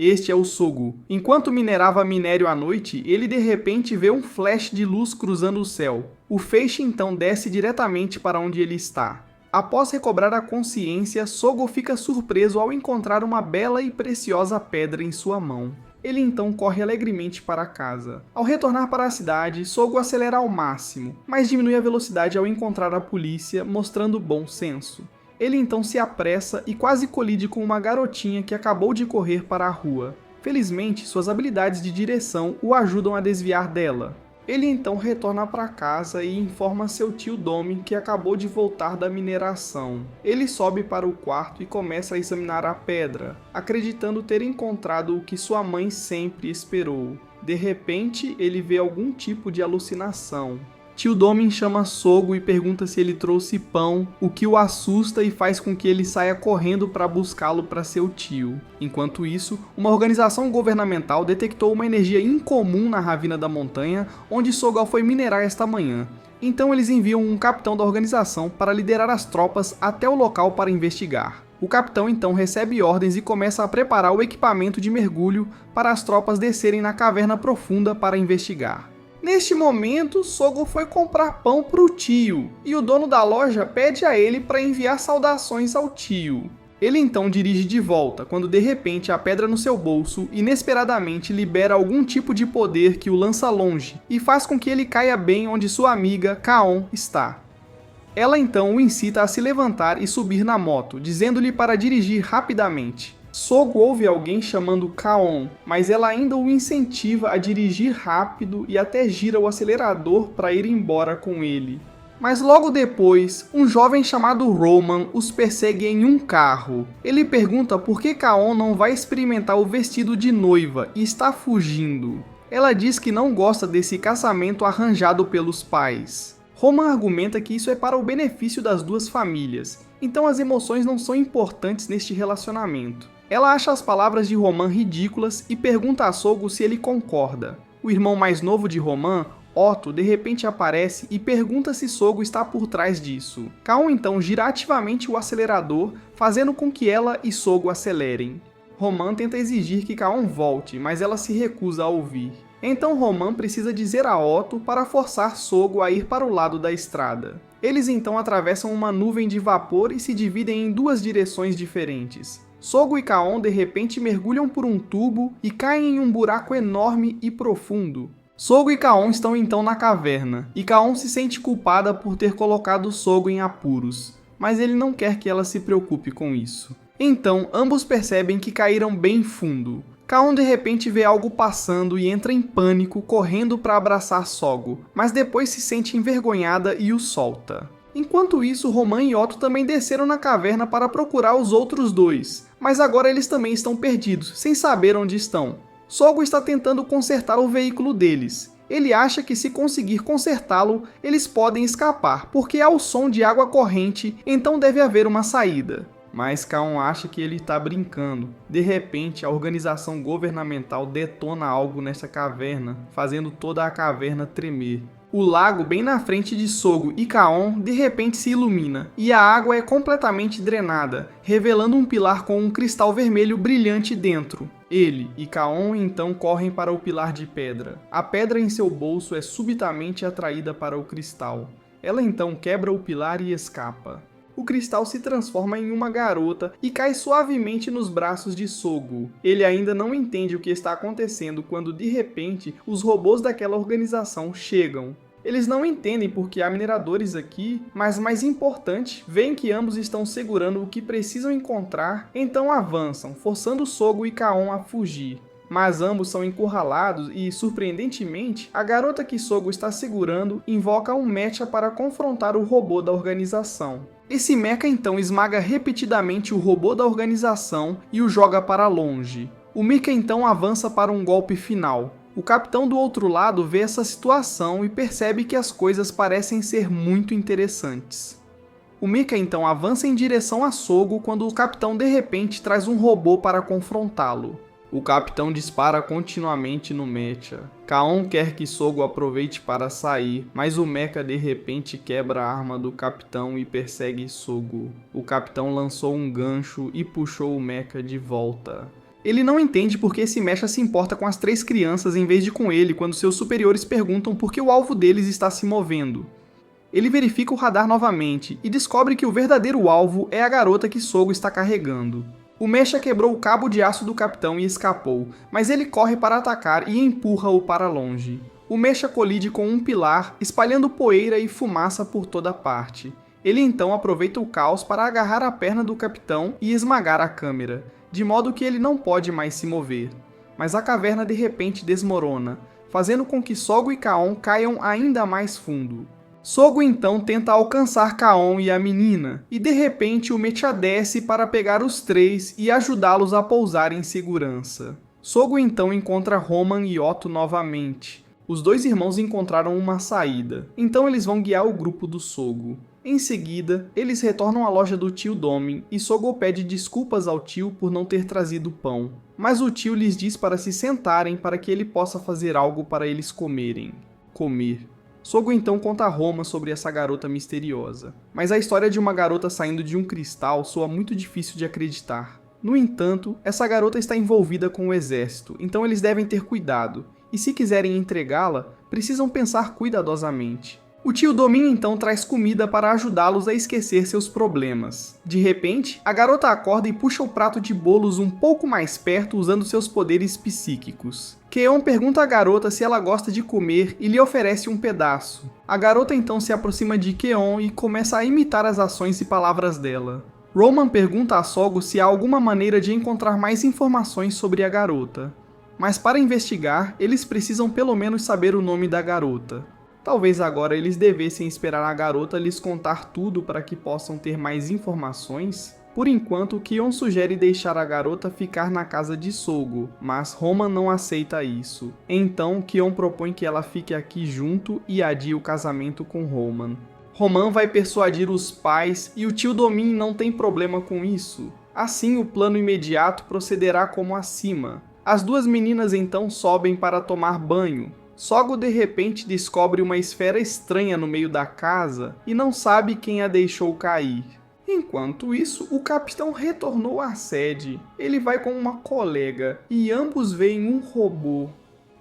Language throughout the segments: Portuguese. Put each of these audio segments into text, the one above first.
Este é o Sogo. Enquanto minerava minério à noite, ele de repente vê um flash de luz cruzando o céu. O feixe então desce diretamente para onde ele está. Após recobrar a consciência, Sogo fica surpreso ao encontrar uma bela e preciosa pedra em sua mão. Ele então corre alegremente para casa. Ao retornar para a cidade, Sogo acelera ao máximo, mas diminui a velocidade ao encontrar a polícia, mostrando bom senso. Ele então se apressa e quase colide com uma garotinha que acabou de correr para a rua. Felizmente, suas habilidades de direção o ajudam a desviar dela. Ele então retorna para casa e informa seu tio Domi que acabou de voltar da mineração. Ele sobe para o quarto e começa a examinar a pedra, acreditando ter encontrado o que sua mãe sempre esperou. De repente, ele vê algum tipo de alucinação. Tio Domin chama Sogo e pergunta se ele trouxe pão, o que o assusta e faz com que ele saia correndo para buscá-lo para seu tio. Enquanto isso, uma organização governamental detectou uma energia incomum na ravina da montanha, onde Sogo foi minerar esta manhã. Então eles enviam um capitão da organização para liderar as tropas até o local para investigar. O capitão então recebe ordens e começa a preparar o equipamento de mergulho para as tropas descerem na caverna profunda para investigar. Neste momento, Sogo foi comprar pão para o tio, e o dono da loja pede a ele para enviar saudações ao tio. Ele então dirige de volta, quando de repente a pedra no seu bolso inesperadamente libera algum tipo de poder que o lança longe, e faz com que ele caia bem onde sua amiga, Kaon, está. Ela então o incita a se levantar e subir na moto, dizendo-lhe para dirigir rapidamente. Sogo ouve alguém chamando Kaon, mas ela ainda o incentiva a dirigir rápido e até gira o acelerador para ir embora com ele. Mas logo depois, um jovem chamado Roman os persegue em um carro. Ele pergunta por que Kaon não vai experimentar o vestido de noiva e está fugindo. Ela diz que não gosta desse casamento arranjado pelos pais. Roman argumenta que isso é para o benefício das duas famílias, então as emoções não são importantes neste relacionamento. Ela acha as palavras de Roman ridículas e pergunta a Sogo se ele concorda. O irmão mais novo de Roman, Otto, de repente aparece e pergunta se Sogo está por trás disso. Kaon então gira ativamente o acelerador, fazendo com que ela e Sogo acelerem. Roman tenta exigir que Kaon volte, mas ela se recusa a ouvir. Então Roman precisa dizer a Otto para forçar Sogo a ir para o lado da estrada. Eles então atravessam uma nuvem de vapor e se dividem em duas direções diferentes. Sogo e Kaon de repente mergulham por um tubo e caem em um buraco enorme e profundo. Sogo e Kaon estão então na caverna, e Kaon se sente culpada por ter colocado Sogo em apuros, mas ele não quer que ela se preocupe com isso. Então, ambos percebem que caíram bem fundo. Kaon de repente vê algo passando e entra em pânico, correndo para abraçar Sogo, mas depois se sente envergonhada e o solta. Enquanto isso, Roman e Otto também desceram na caverna para procurar os outros dois, mas agora eles também estão perdidos, sem saber onde estão. Sogo está tentando consertar o veículo deles. Ele acha que se conseguir consertá-lo, eles podem escapar, porque há o som de água corrente, então deve haver uma saída. Mas Kaon acha que ele está brincando. De repente, a organização governamental detona algo nessa caverna, fazendo toda a caverna tremer. O lago bem na frente de Sogo e Kaon de repente se ilumina, e a água é completamente drenada, revelando um pilar com um cristal vermelho brilhante dentro. Ele e Kaon então correm para o pilar de pedra. A pedra em seu bolso é subitamente atraída para o cristal. Ela então quebra o pilar e escapa. O cristal se transforma em uma garota e cai suavemente nos braços de Sogo. Ele ainda não entende o que está acontecendo quando, de repente, os robôs daquela organização chegam. Eles não entendem porque há mineradores aqui, mas mais importante, veem que ambos estão segurando o que precisam encontrar, então avançam, forçando Sogo e Kaon a fugir. Mas ambos são encurralados e, surpreendentemente, a garota que Sogo está segurando invoca um mecha para confrontar o robô da organização. Esse mecha então esmaga repetidamente o robô da organização e o joga para longe. O mecha então avança para um golpe final. O capitão do outro lado vê essa situação e percebe que as coisas parecem ser muito interessantes. O mecha então avança em direção a Sogo quando o capitão de repente traz um robô para confrontá-lo. O capitão dispara continuamente no mecha. Kaon quer que Sogo aproveite para sair, mas o mecha de repente quebra a arma do capitão e persegue Sogo. O capitão lançou um gancho e puxou o mecha de volta. Ele não entende por que esse mecha se importa com as 3 crianças em vez de com ele quando seus superiores perguntam por que o alvo deles está se movendo. Ele verifica o radar novamente e descobre que o verdadeiro alvo é a garota que Sogo está carregando. O mecha quebrou o cabo de aço do capitão e escapou, mas ele corre para atacar e empurra-o para longe. O mecha colide com um pilar, espalhando poeira e fumaça por toda parte. Ele então aproveita o caos para agarrar a perna do capitão e esmagar a câmera, de modo que ele não pode mais se mover. Mas a caverna de repente desmorona, fazendo com que Sogo e Kaon caiam ainda mais fundo. Sogo então tenta alcançar Kaon e a menina, e de repente o mecha desce para pegar os 3 e ajudá-los a pousar em segurança. Sogo então encontra Roman e Otto novamente. Os 2 irmãos encontraram uma saída, então eles vão guiar o grupo do Sogo. Em seguida, eles retornam à loja do tio Domin e Sogo pede desculpas ao tio por não ter trazido pão. Mas o tio lhes diz para se sentarem para que ele possa fazer algo para eles comerem. Comer. Sogo então conta a Roman sobre essa garota misteriosa. Mas a história de uma garota saindo de um cristal soa muito difícil de acreditar. No entanto, essa garota está envolvida com o exército, então eles devem ter cuidado. E se quiserem entregá-la, precisam pensar cuidadosamente. O tio Domin então traz comida para ajudá-los a esquecer seus problemas. De repente, a garota acorda e puxa o prato de bolos um pouco mais perto usando seus poderes psíquicos. Keon pergunta à garota se ela gosta de comer e lhe oferece um pedaço. A garota então se aproxima de Keon e começa a imitar as ações e palavras dela. Roman pergunta a Sogo se há alguma maneira de encontrar mais informações sobre a garota. Mas para investigar, eles precisam pelo menos saber o nome da garota. Talvez agora eles devessem esperar a garota lhes contar tudo para que possam ter mais informações. Por enquanto, Keon sugere deixar a garota ficar na casa de Sogo, mas Roman não aceita isso. Então, Keon propõe que ela fique aqui junto e adie o casamento com Roman. Roman vai persuadir os pais e o tio Domin não tem problema com isso. Assim, o plano imediato procederá como acima. As 2 meninas então sobem para tomar banho. Sogo de repente descobre uma esfera estranha no meio da casa e não sabe quem a deixou cair. Enquanto isso, o capitão retornou à sede. Ele vai com uma colega e ambos veem um robô.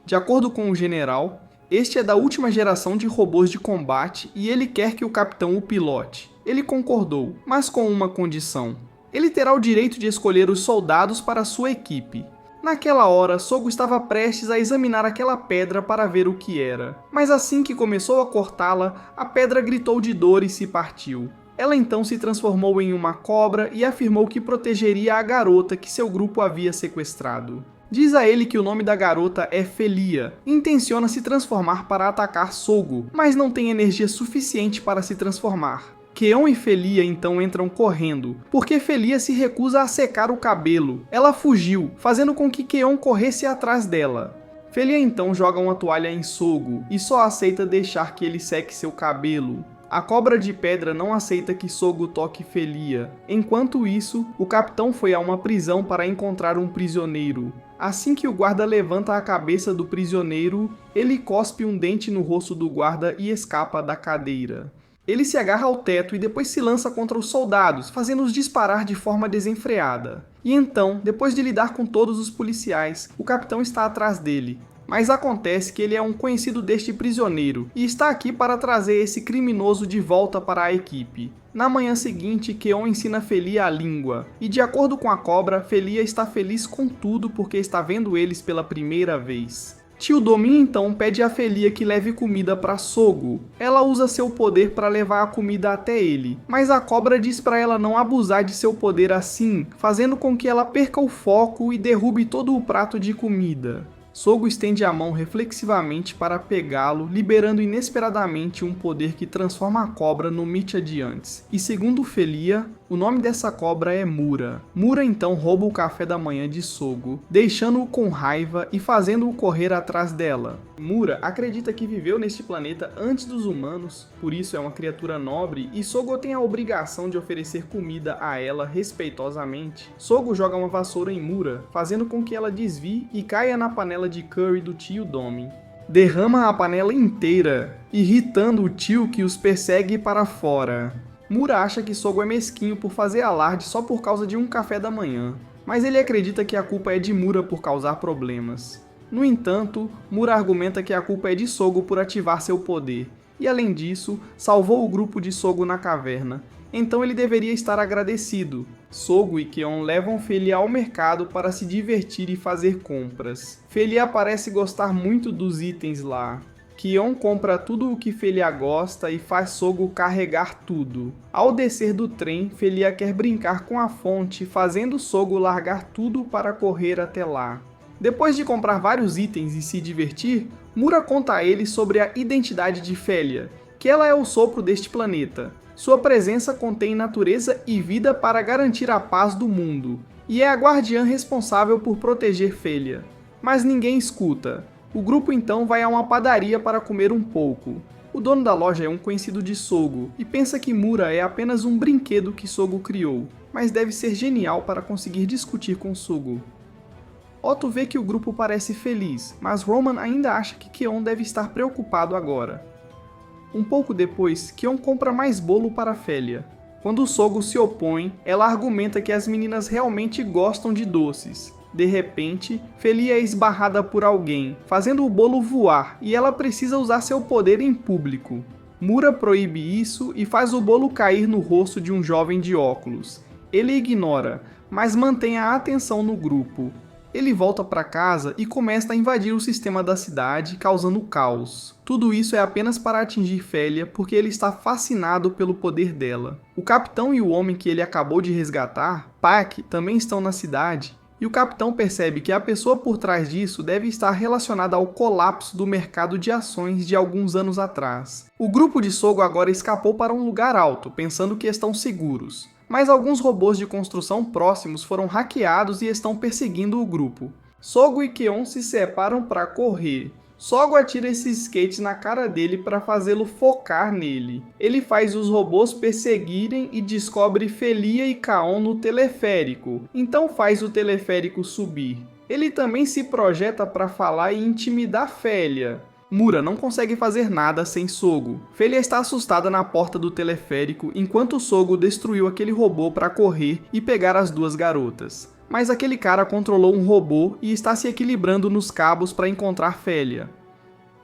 De acordo com o general, este é da última geração de robôs de combate e ele quer que o capitão o pilote. Ele concordou, mas com uma condição. Ele terá o direito de escolher os soldados para sua equipe. Naquela hora, Sogo estava prestes a examinar aquela pedra para ver o que era. Mas assim que começou a cortá-la, a pedra gritou de dor e se partiu. Ela então se transformou em uma cobra e afirmou que protegeria a garota que seu grupo havia sequestrado. Diz a ele que o nome da garota é Felia e intenciona se transformar para atacar Sogo, mas não tem energia suficiente para se transformar. Keon e Felia então entram correndo, porque Felia se recusa a secar o cabelo. Ela fugiu, fazendo com que Keon corresse atrás dela. Felia então joga uma toalha em Sogo e só aceita deixar que ele seque seu cabelo. A cobra de pedra não aceita que Sogo toque Felia. Enquanto isso, o capitão foi a uma prisão para encontrar um prisioneiro. Assim que o guarda levanta a cabeça do prisioneiro, ele cospe um dente no rosto do guarda e escapa da cadeira. Ele se agarra ao teto e depois se lança contra os soldados, fazendo-os disparar de forma desenfreada. E então, depois de lidar com todos os policiais, o capitão está atrás dele. Mas acontece que ele é um conhecido deste prisioneiro e está aqui para trazer esse criminoso de volta para a equipe. Na manhã seguinte, Keon ensina Felia a língua, e de acordo com a cobra, Felia está feliz com tudo porque está vendo eles pela primeira vez. Tio Domin então pede a Felia que leve comida para Sogo. Ela usa seu poder para levar a comida até ele, mas a cobra diz para ela não abusar de seu poder assim, fazendo com que ela perca o foco e derrube todo o prato de comida. Sogo estende a mão reflexivamente para pegá-lo, liberando inesperadamente um poder que transforma a cobra no Mecha de antes. E segundo Felia, o nome dessa cobra é Mura. Mura então rouba o café da manhã de Sogo, deixando-o com raiva e fazendo-o correr atrás dela. Mura acredita que viveu neste planeta antes dos humanos, por isso é uma criatura nobre, e Sogo tem a obrigação de oferecer comida a ela respeitosamente. Sogo joga uma vassoura em Mura, fazendo com que ela desvie e caia na panela de curry do tio Domin. Derrama a panela inteira, irritando o tio que os persegue para fora. Mura acha que Sogo é mesquinho por fazer alarde só por causa de um café da manhã. mas ele acredita que a culpa é de Mura por causar problemas. No entanto, Mura argumenta que a culpa é de Sogo por ativar seu poder, e além disso, salvou o grupo de Sogo na caverna, então ele deveria estar agradecido. Sogo e Keon levam Felia ao mercado para se divertir e fazer compras. Felia parece gostar muito dos itens lá. Keon compra tudo o que Felia gosta e faz Sogo carregar tudo. Ao descer do trem, Felia quer brincar com a fonte, fazendo Sogo largar tudo para correr até lá. Depois de comprar vários itens e se divertir, Mura conta a ele sobre a identidade de Felia, que ela é o sopro deste planeta. Sua presença contém natureza e vida para garantir a paz do mundo, e é a guardiã responsável por proteger Felia. Mas ninguém escuta. O grupo então vai a uma padaria para comer um pouco. O dono da loja é um conhecido de Sogo, e pensa que Mura é apenas um brinquedo que Sogo criou, mas deve ser genial para conseguir discutir com Sogo. Otto vê que o grupo parece feliz, mas Roman ainda acha que Keon deve estar preocupado agora. Um pouco depois, Keon compra mais bolo para Felia. Quando Sogo se opõe, ela argumenta que as meninas realmente gostam de doces. De repente, Felia é esbarrada por alguém, fazendo o bolo voar, e ela precisa usar seu poder em público. Mura proíbe isso e faz o bolo cair no rosto de um jovem de óculos. Ele ignora, mas mantém a atenção no grupo. Ele volta para casa e começa a invadir o sistema da cidade, causando caos. Tudo isso é apenas para atingir Felia, porque ele está fascinado pelo poder dela. O capitão e o homem que ele acabou de resgatar, Pak, também estão na cidade, e o capitão percebe que a pessoa por trás disso deve estar relacionada ao colapso do mercado de ações de alguns anos atrás. O grupo de Sogo agora escapou para um lugar alto, pensando que estão seguros. Mas alguns robôs de construção próximos foram hackeados e estão perseguindo o grupo. Sogo e Keon se separam para correr. Sogo atira esse skate na cara dele para fazê-lo focar nele. Ele faz os robôs perseguirem e descobre Felia e Kaon no teleférico, então faz o teleférico subir. Ele também se projeta para falar e intimidar Felia. Mura não consegue fazer nada sem Sogo. Felia está assustada na porta do teleférico enquanto Sogo destruiu aquele robô para correr e pegar as duas garotas. Mas aquele cara controlou um robô e está se equilibrando nos cabos para encontrar Felia.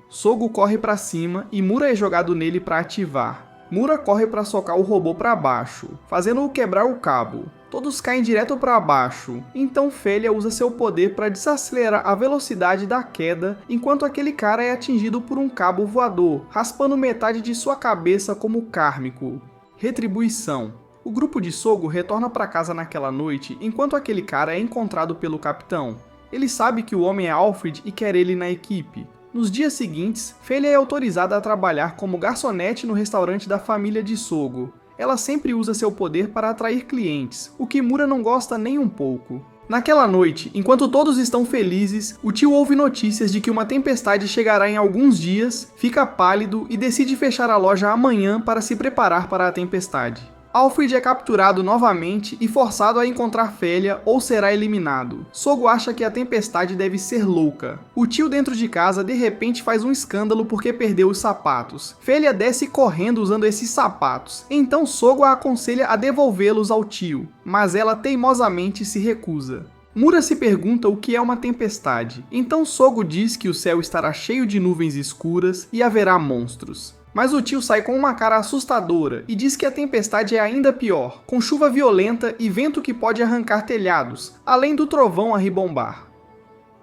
Sogo corre para cima e Mura é jogado nele para ativar. Mura corre para socar o robô para baixo, fazendo-o quebrar o cabo. Todos caem direto para baixo, então Felia usa seu poder para desacelerar a velocidade da queda, enquanto aquele cara é atingido por um cabo voador, raspando metade de sua cabeça como kármico. Retribuição. O grupo de Sogo retorna para casa naquela noite, enquanto aquele cara é encontrado pelo capitão. Ele sabe que o homem é Alfred e quer ele na equipe. Nos dias seguintes, Felia é autorizada a trabalhar como garçonete no restaurante da família de Sogo. Ela sempre usa seu poder para atrair clientes, o que Mura não gosta nem um pouco. Naquela noite, enquanto todos estão felizes, o tio ouve notícias de que uma tempestade chegará em alguns dias, fica pálido e decide fechar a loja amanhã para se preparar para a tempestade. Alfred é capturado novamente e forçado a encontrar Felia ou será eliminado. Sogo acha que a tempestade deve ser louca. O tio dentro de casa de repente faz um escândalo porque perdeu os sapatos. Felia desce correndo usando esses sapatos, então Sogo a aconselha a devolvê-los ao tio, mas ela teimosamente se recusa. Mura se pergunta o que é uma tempestade, então Sogo diz que o céu estará cheio de nuvens escuras e haverá monstros. Mas o tio sai com uma cara assustadora e diz que a tempestade é ainda pior, com chuva violenta e vento que pode arrancar telhados, além do trovão a ribombar.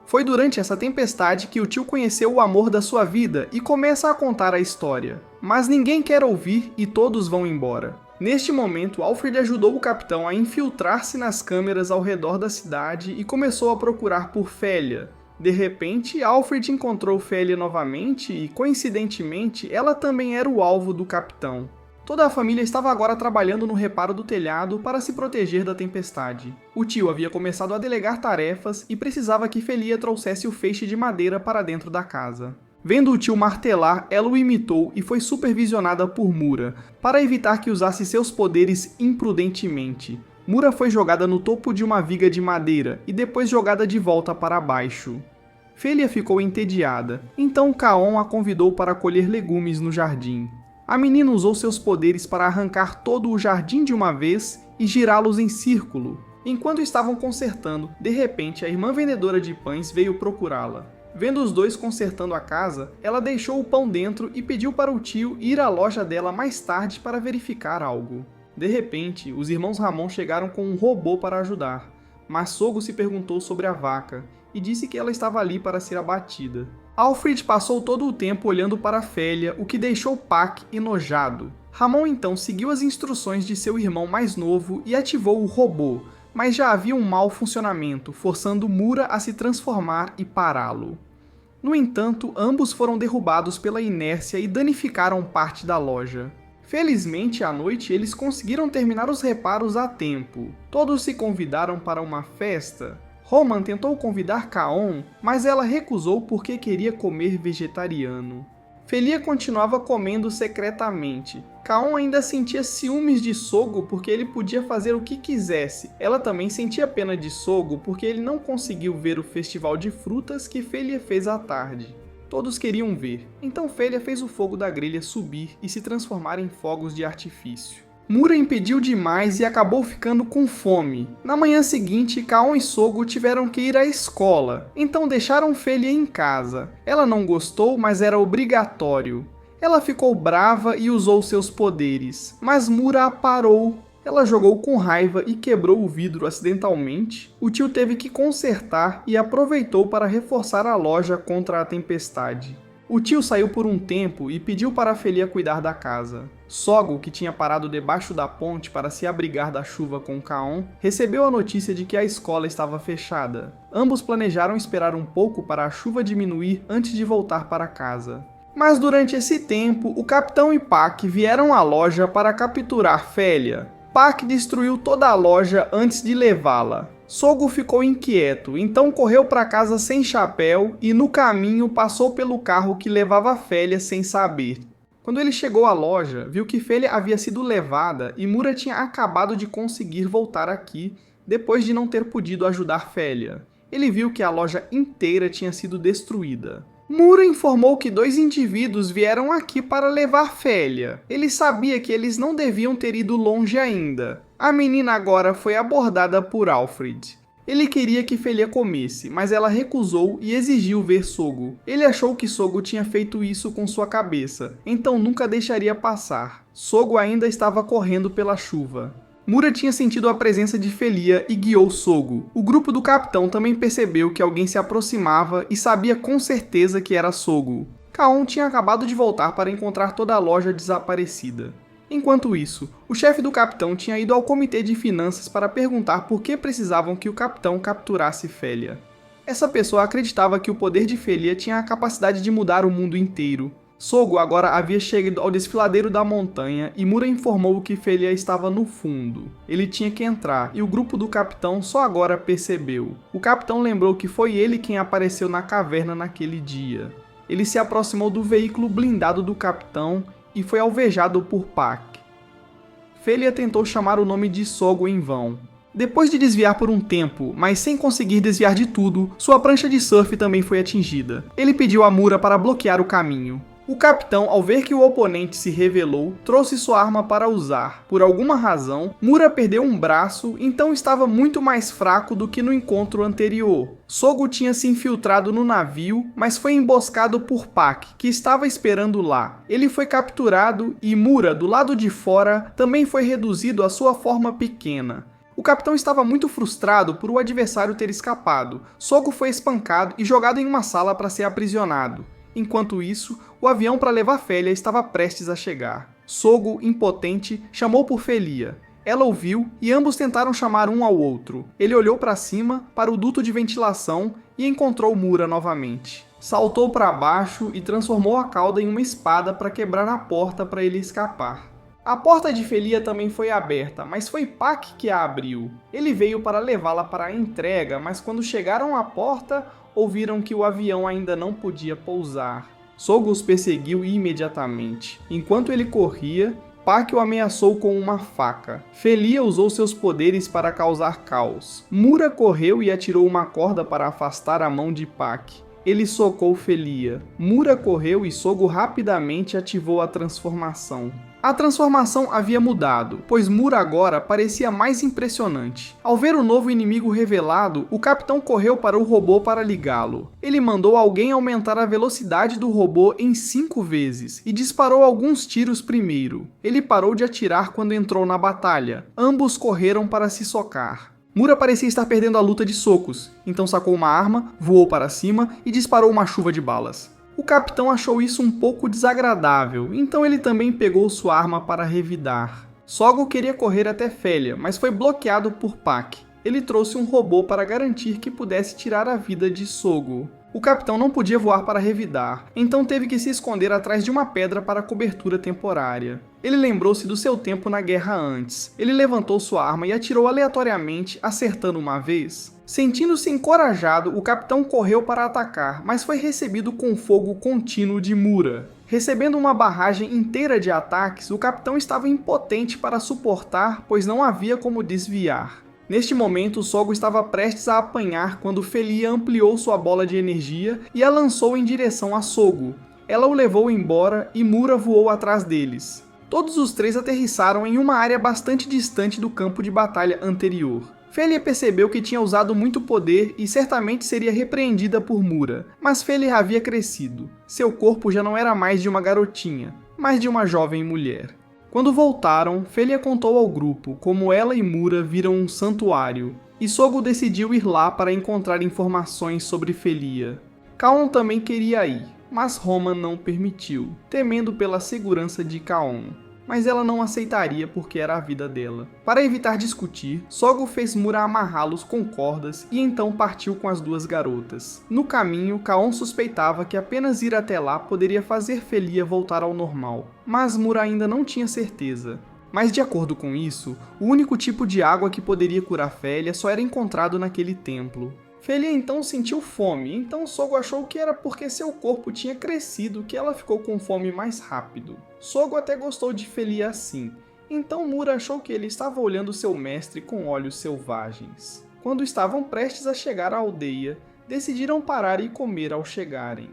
Foi durante essa tempestade que o tio conheceu o amor da sua vida e começa a contar a história. Mas ninguém quer ouvir e todos vão embora. Neste momento, Alfred ajudou o capitão a infiltrar-se nas câmeras ao redor da cidade e começou a procurar por Felia. De repente, Alfred encontrou Felia novamente e, coincidentemente, ela também era o alvo do capitão. Toda a família estava agora trabalhando no reparo do telhado para se proteger da tempestade. O tio havia começado a delegar tarefas e precisava que Felia trouxesse o feixe de madeira para dentro da casa. Vendo o tio martelar, ela o imitou e foi supervisionada por Mura, para evitar que usasse seus poderes imprudentemente. Mura foi jogada no topo de uma viga de madeira e depois jogada de volta para baixo. Felia ficou entediada, então Kaon a convidou para colher legumes no jardim. A menina usou seus poderes para arrancar todo o jardim de uma vez e girá-los em círculo. Enquanto estavam consertando, de repente a irmã vendedora de pães veio procurá-la. Vendo os dois consertando a casa, ela deixou o pão dentro e pediu para o tio ir à loja dela mais tarde para verificar algo. De repente, os irmãos Ramon chegaram com um robô para ajudar, mas Sogro se perguntou sobre a vaca e disse que ela estava ali para ser abatida. Alfred passou todo o tempo olhando para Félia, o que deixou Pac enojado. Ramon então seguiu as instruções de seu irmão mais novo e ativou o robô, mas já havia um mau funcionamento, forçando Mura a se transformar e pará-lo. No entanto, ambos foram derrubados pela inércia e danificaram parte da loja. Felizmente, à noite, eles conseguiram terminar os reparos a tempo. Todos se convidaram para uma festa. Roman tentou convidar Kaon, mas ela recusou porque queria comer vegetariano. Félia continuava comendo secretamente. Kaon ainda sentia ciúmes de Sogro porque ele podia fazer o que quisesse. Ela também sentia pena de Sogro porque ele não conseguiu ver o festival de frutas que Félia fez à tarde. Todos queriam ver, então Félia fez o fogo da grelha subir e se transformar em fogos de artifício. Mura impediu demais e acabou ficando com fome. Na manhã seguinte, Kaon e Sogro tiveram que ir à escola, então deixaram Félia em casa. Ela não gostou, mas era obrigatório. Ela ficou brava e usou seus poderes, mas Mura a parou. Ela jogou com raiva e quebrou o vidro acidentalmente. O tio teve que consertar e aproveitou para reforçar a loja contra a tempestade. O tio saiu por um tempo e pediu para Félia cuidar da casa. Sogro, que tinha parado debaixo da ponte para se abrigar da chuva com Kaon, recebeu a notícia de que a escola estava fechada. Ambos planejaram esperar um pouco para a chuva diminuir antes de voltar para casa. Mas durante esse tempo, o capitão e Pac vieram à loja para capturar Félia. Pac destruiu toda a loja antes de levá-la. Sogro ficou inquieto, então correu para casa sem chapéu e no caminho passou pelo carro que levava Félia sem saber. Quando ele chegou à loja, viu que Félia havia sido levada e Mura tinha acabado de conseguir voltar aqui depois de não ter podido ajudar Félia. Ele viu que a loja inteira tinha sido destruída. Mura informou que 2 indivíduos vieram aqui para levar Félia. Ele sabia que eles não deviam ter ido longe ainda. A menina agora foi abordada por Alfred. Ele queria que Félia comesse, mas ela recusou e exigiu ver Sogro. Ele achou que Sogro tinha feito isso com sua cabeça, então nunca deixaria passar. Sogro ainda estava correndo pela chuva. Mura tinha sentido a presença de Félia e guiou Sogro. O grupo do capitão também percebeu que alguém se aproximava e sabia com certeza que era Sogro. Kaon tinha acabado de voltar para encontrar toda a loja desaparecida. Enquanto isso, o chefe do capitão tinha ido ao comitê de finanças para perguntar por que precisavam que o capitão capturasse Félia. Essa pessoa acreditava que o poder de Félia tinha a capacidade de mudar o mundo inteiro. Sogro agora havia chegado ao desfiladeiro da montanha e Mura informou que Félia estava no fundo. Ele tinha que entrar e o grupo do capitão só agora percebeu. O capitão lembrou que foi ele quem apareceu na caverna naquele dia. Ele se aproximou do veículo blindado do capitão e foi alvejado por Pac. Félia tentou chamar o nome de Sogro em vão. Depois de desviar por um tempo, mas sem conseguir desviar de tudo, sua prancha de surf também foi atingida. Ele pediu a Mura para bloquear o caminho. O capitão, ao ver que o oponente se revelou, trouxe sua arma para usar. Por alguma razão, Mura perdeu um braço, então estava muito mais fraco do que no encontro anterior. Sogro tinha se infiltrado no navio, mas foi emboscado por Pac, que estava esperando lá. Ele foi capturado e Mura, do lado de fora, também foi reduzido à sua forma pequena. O capitão estava muito frustrado por o adversário ter escapado. Sogro foi espancado e jogado em uma sala para ser aprisionado. Enquanto isso, o avião para levar Félia estava prestes a chegar. Sogro, impotente, chamou por Félia. Ela ouviu e ambos tentaram chamar um ao outro. Ele olhou para cima, para o duto de ventilação e encontrou Mura novamente. Saltou para baixo e transformou a cauda em uma espada para quebrar a porta para ele escapar. A porta de Félia também foi aberta, mas foi Pac que a abriu. Ele veio para levá-la para a entrega, mas quando chegaram à porta, ouviram que o avião ainda não podia pousar. Sogro os perseguiu imediatamente. Enquanto ele corria, Pac o ameaçou com uma faca. Félia usou seus poderes para causar caos. Mura correu e atirou uma corda para afastar a mão de Pac. Ele socou Félia. Mura correu e Sogro rapidamente ativou a transformação. A transformação havia mudado, pois Mura agora parecia mais impressionante. Ao ver o novo inimigo revelado, o capitão correu para o robô para ligá-lo. Ele mandou alguém aumentar a velocidade do robô em 5 vezes e disparou alguns tiros primeiro. Ele parou de atirar quando entrou na batalha. Ambos correram para se socar. Mura parecia estar perdendo a luta de socos, então sacou uma arma, voou para cima e disparou uma chuva de balas. O capitão achou isso um pouco desagradável, então ele também pegou sua arma para revidar. Soggo queria correr até Félia, mas foi bloqueado por Pac. Ele trouxe um robô para garantir que pudesse tirar a vida de Soggo. O capitão não podia voar para revidar, então teve que se esconder atrás de uma pedra para cobertura temporária. Ele lembrou-se do seu tempo na guerra antes. Ele levantou sua arma e atirou aleatoriamente, acertando uma vez. Sentindo-se encorajado, o capitão correu para atacar, mas foi recebido com fogo contínuo de Mura. Recebendo uma barragem inteira de ataques, o capitão estava impotente para suportar, pois não havia como desviar. Neste momento, Soggo estava prestes a apanhar quando Felia ampliou sua bola de energia e a lançou em direção a Soggo. Ela o levou embora e Mura voou atrás deles. Todos os três aterrissaram em uma área bastante distante do campo de batalha anterior. Felia percebeu que tinha usado muito poder e certamente seria repreendida por Mura, mas Felia havia crescido. Seu corpo já não era mais de uma garotinha, mas de uma jovem mulher. Quando voltaram, Felia contou ao grupo como ela e Mura viram um santuário, e Soggo decidiu ir lá para encontrar informações sobre Felia. Kaon também queria ir, mas Roman não permitiu, temendo pela segurança de Kaon. Mas ela não aceitaria porque era a vida dela. Para evitar discutir, Soggo fez Mura amarrá-los com cordas e então partiu com as duas garotas. No caminho, Kaon suspeitava que apenas ir até lá poderia fazer Felia voltar ao normal, mas Mura ainda não tinha certeza. Mas de acordo com isso, o único tipo de água que poderia curar Felia só era encontrado naquele templo. Felia então sentiu fome, então Soggo achou que era porque seu corpo tinha crescido que ela ficou com fome mais rápido. Soggo até gostou de Felia assim, então Mura achou que ele estava olhando seu mestre com olhos selvagens. Quando estavam prestes a chegar à aldeia, decidiram parar e comer ao chegarem.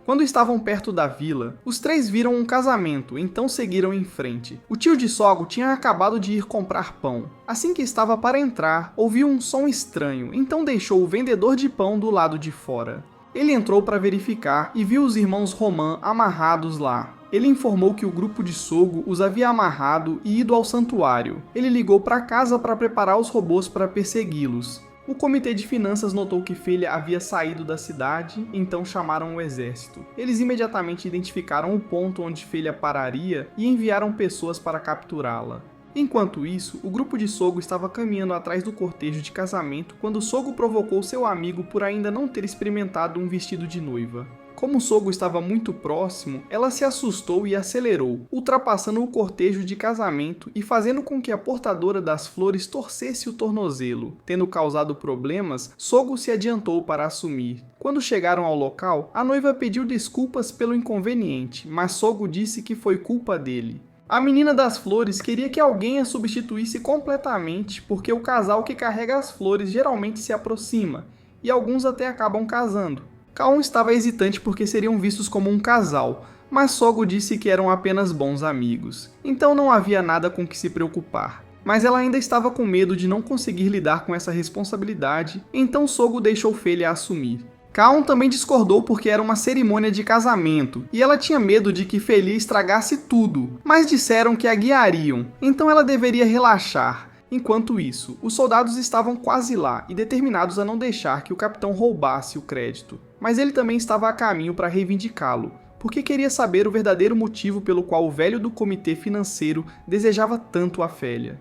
Quando estavam perto da vila, os três viram um casamento, então seguiram em frente. O tio de Soggo tinha acabado de ir comprar pão. Assim que estava para entrar, ouviu um som estranho, então deixou o vendedor de pão do lado de fora. Ele entrou para verificar e viu os irmãos Roman amarrados lá. Ele informou que o grupo de Soggo os havia amarrado e ido ao santuário. Ele ligou para casa para preparar os robôs para persegui-los. O comitê de finanças notou que Felia havia saído da cidade, então chamaram o exército. Eles imediatamente identificaram o ponto onde Felia pararia e enviaram pessoas para capturá-la. Enquanto isso, o grupo de Soggo estava caminhando atrás do cortejo de casamento quando Soggo provocou seu amigo por ainda não ter experimentado um vestido de noiva. Como Soggo estava muito próximo, ela se assustou e acelerou, ultrapassando o cortejo de casamento e fazendo com que a portadora das flores torcesse o tornozelo. Tendo causado problemas, Soggo se adiantou para assumir. Quando chegaram ao local, a noiva pediu desculpas pelo inconveniente, mas Soggo disse que foi culpa dele. A menina das flores queria que alguém a substituísse completamente, porque o casal que carrega as flores geralmente se aproxima, e alguns até acabam casando. Kaon estava hesitante porque seriam vistos como um casal, mas Soggo disse que eram apenas bons amigos, então não havia nada com que se preocupar. Mas ela ainda estava com medo de não conseguir lidar com essa responsabilidade, então Soggo deixou Felia assumir. Kaon também discordou porque era uma cerimônia de casamento, e ela tinha medo de que Felia estragasse tudo, mas disseram que a guiariam, então ela deveria relaxar. Enquanto isso, os soldados estavam quase lá e determinados a não deixar que o capitão roubasse o crédito. Mas ele também estava a caminho para reivindicá-lo, porque queria saber o verdadeiro motivo pelo qual o velho do comitê financeiro desejava tanto a Felia.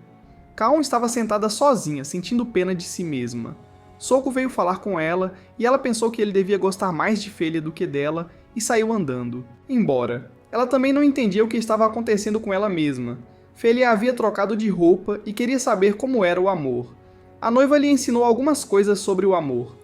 Kaon estava sentada sozinha, sentindo pena de si mesma. Soggo veio falar com ela e ela pensou que ele devia gostar mais de Felia do que dela e saiu andando, embora. Ela também não entendia o que estava acontecendo com ela mesma. Felia havia trocado de roupa e queria saber como era o amor. A noiva lhe ensinou algumas coisas sobre o amor.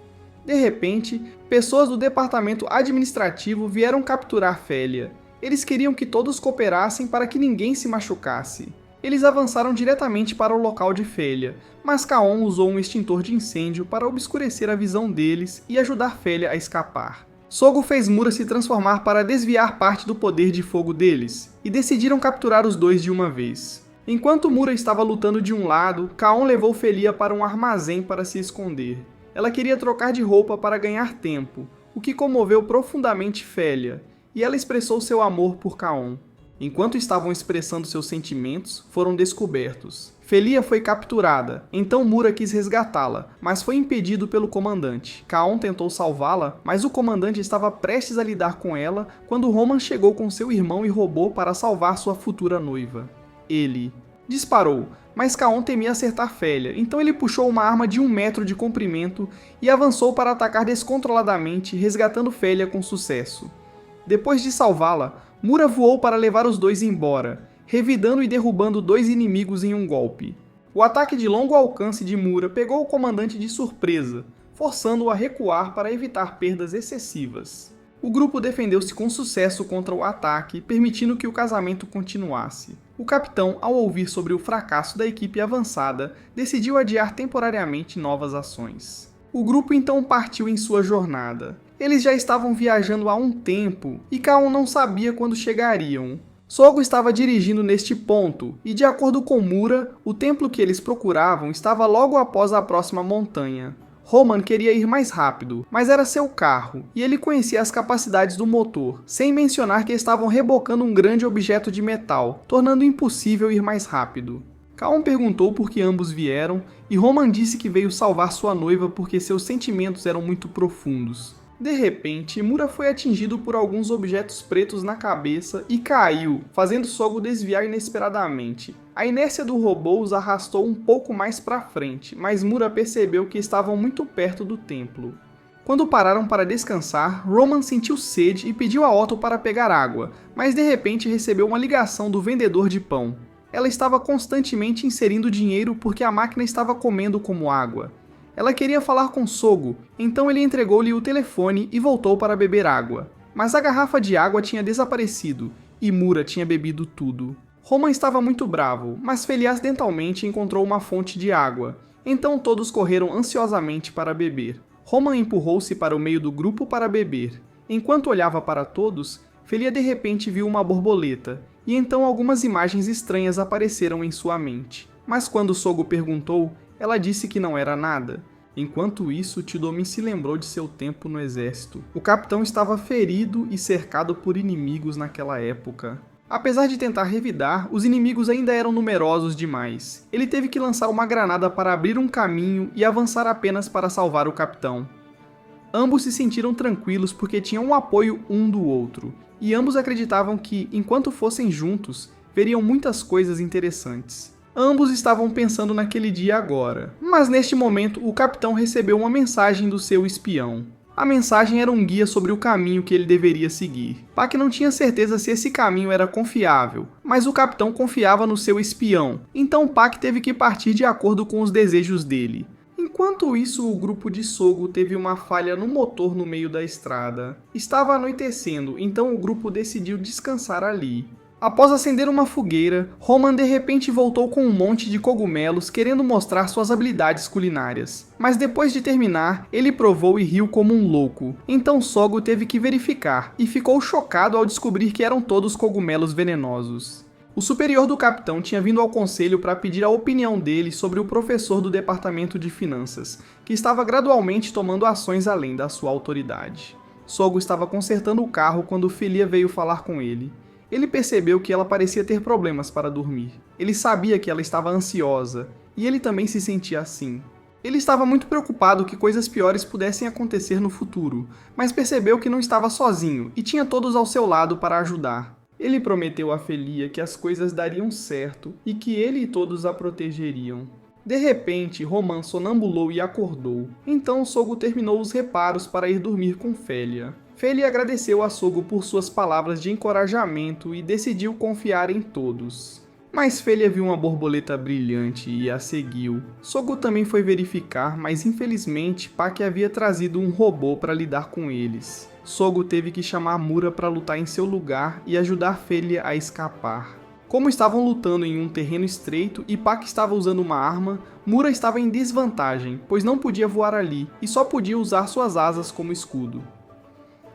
De repente, pessoas do departamento administrativo vieram capturar Felia. Eles queriam que todos cooperassem para que ninguém se machucasse. Eles avançaram diretamente para o local de Felia, mas Kaon usou um extintor de incêndio para obscurecer a visão deles e ajudar Felia a escapar. Sogo fez Mura se transformar para desviar parte do poder de fogo deles, e decidiram capturar os dois de uma vez. Enquanto Mura estava lutando de um lado, Kaon levou Felia para um armazém para se esconder. Ela queria trocar de roupa para ganhar tempo, o que comoveu profundamente Félia, e ela expressou seu amor por Kaon. Enquanto estavam expressando seus sentimentos, foram descobertos. Felia foi capturada, então Mura quis resgatá-la, mas foi impedido pelo comandante. Kaon tentou salvá-la, mas o comandante estava prestes a lidar com ela quando Roman chegou com seu irmão e robô para salvar sua futura noiva. Ele disparou, mas Kaon temia acertar Félia, então ele puxou uma arma de 1 metro de comprimento e avançou para atacar descontroladamente, resgatando Félia com sucesso. Depois de salvá-la, Mura voou para levar os dois embora, revidando e derrubando 2 inimigos em um golpe. O ataque de longo alcance de Mura pegou o comandante de surpresa, forçando-o a recuar para evitar perdas excessivas. O grupo defendeu-se com sucesso contra o ataque, permitindo que o casamento continuasse. O capitão, ao ouvir sobre o fracasso da equipe avançada, decidiu adiar temporariamente novas ações. O grupo então partiu em sua jornada. Eles já estavam viajando há um tempo, e Kaon não sabia quando chegariam. Sogo estava dirigindo neste ponto, e de acordo com Mura, o templo que eles procuravam estava logo após a próxima montanha. Roman queria ir mais rápido, mas era seu carro, e ele conhecia as capacidades do motor, sem mencionar que estavam rebocando um grande objeto de metal, tornando impossível ir mais rápido. Kaon perguntou por que ambos vieram, e Roman disse que veio salvar sua noiva porque seus sentimentos eram muito profundos. De repente, Mura foi atingido por alguns objetos pretos na cabeça e caiu, fazendo Sogo desviar inesperadamente. A inércia do robô os arrastou um pouco mais para frente, mas Mura percebeu que estavam muito perto do templo. Quando pararam para descansar, Roman sentiu sede e pediu a Otto para pegar água, mas de repente recebeu uma ligação do vendedor de pão. Ela estava constantemente inserindo dinheiro porque a máquina estava comendo como água. Ela queria falar com Sogo, então ele entregou-lhe o telefone e voltou para beber água. Mas a garrafa de água tinha desaparecido, e Mura tinha bebido tudo. Roman estava muito bravo, mas Felia acidentalmente encontrou uma fonte de água, então todos correram ansiosamente para beber. Roman empurrou-se para o meio do grupo para beber. Enquanto olhava para todos, Felia de repente viu uma borboleta, e então algumas imagens estranhas apareceram em sua mente. Mas quando Sogo perguntou, ela disse que não era nada. Enquanto isso, Chidomin se lembrou de seu tempo no exército. O capitão estava ferido e cercado por inimigos naquela época. Apesar de tentar revidar, os inimigos ainda eram numerosos demais. Ele teve que lançar uma granada para abrir um caminho e avançar apenas para salvar o capitão. Ambos se sentiram tranquilos porque tinham o apoio um do outro, e ambos acreditavam que, enquanto fossem juntos, veriam muitas coisas interessantes. Ambos estavam pensando naquele dia agora, mas neste momento o capitão recebeu uma mensagem do seu espião. A mensagem era um guia sobre o caminho que ele deveria seguir. Pak não tinha certeza se esse caminho era confiável, mas o capitão confiava no seu espião, então Pak teve que partir de acordo com os desejos dele. Enquanto isso, o grupo de Sogo teve uma falha no motor no meio da estrada. Estava anoitecendo, então o grupo decidiu descansar ali. Após acender uma fogueira, Roman de repente voltou com um monte de cogumelos querendo mostrar suas habilidades culinárias. Mas depois de terminar, ele provou e riu como um louco. Então Sogo teve que verificar, e ficou chocado ao descobrir que eram todos cogumelos venenosos. O superior do capitão tinha vindo ao conselho para pedir a opinião dele sobre o professor do departamento de finanças, que estava gradualmente tomando ações além da sua autoridade. Sogo estava consertando o carro quando Felia veio falar com ele. Ele percebeu que ela parecia ter problemas para dormir. Ele sabia que ela estava ansiosa, e ele também se sentia assim. Ele estava muito preocupado que coisas piores pudessem acontecer no futuro, mas percebeu que não estava sozinho e tinha todos ao seu lado para ajudar. Ele prometeu a Felia que as coisas dariam certo e que ele e todos a protegeriam. De repente, Roman sonambulou e acordou. Então Sogo terminou os reparos para ir dormir com Félia. Felia agradeceu a Sogo por suas palavras de encorajamento e decidiu confiar em todos. Mas Félia viu uma borboleta brilhante e a seguiu. Sogo também foi verificar, mas infelizmente Pak havia trazido um robô para lidar com eles. Sogo teve que chamar Mura para lutar em seu lugar e ajudar Félia a escapar. Como estavam lutando em um terreno estreito e Pak estava usando uma arma, Mura estava em desvantagem, pois não podia voar ali e só podia usar suas asas como escudo.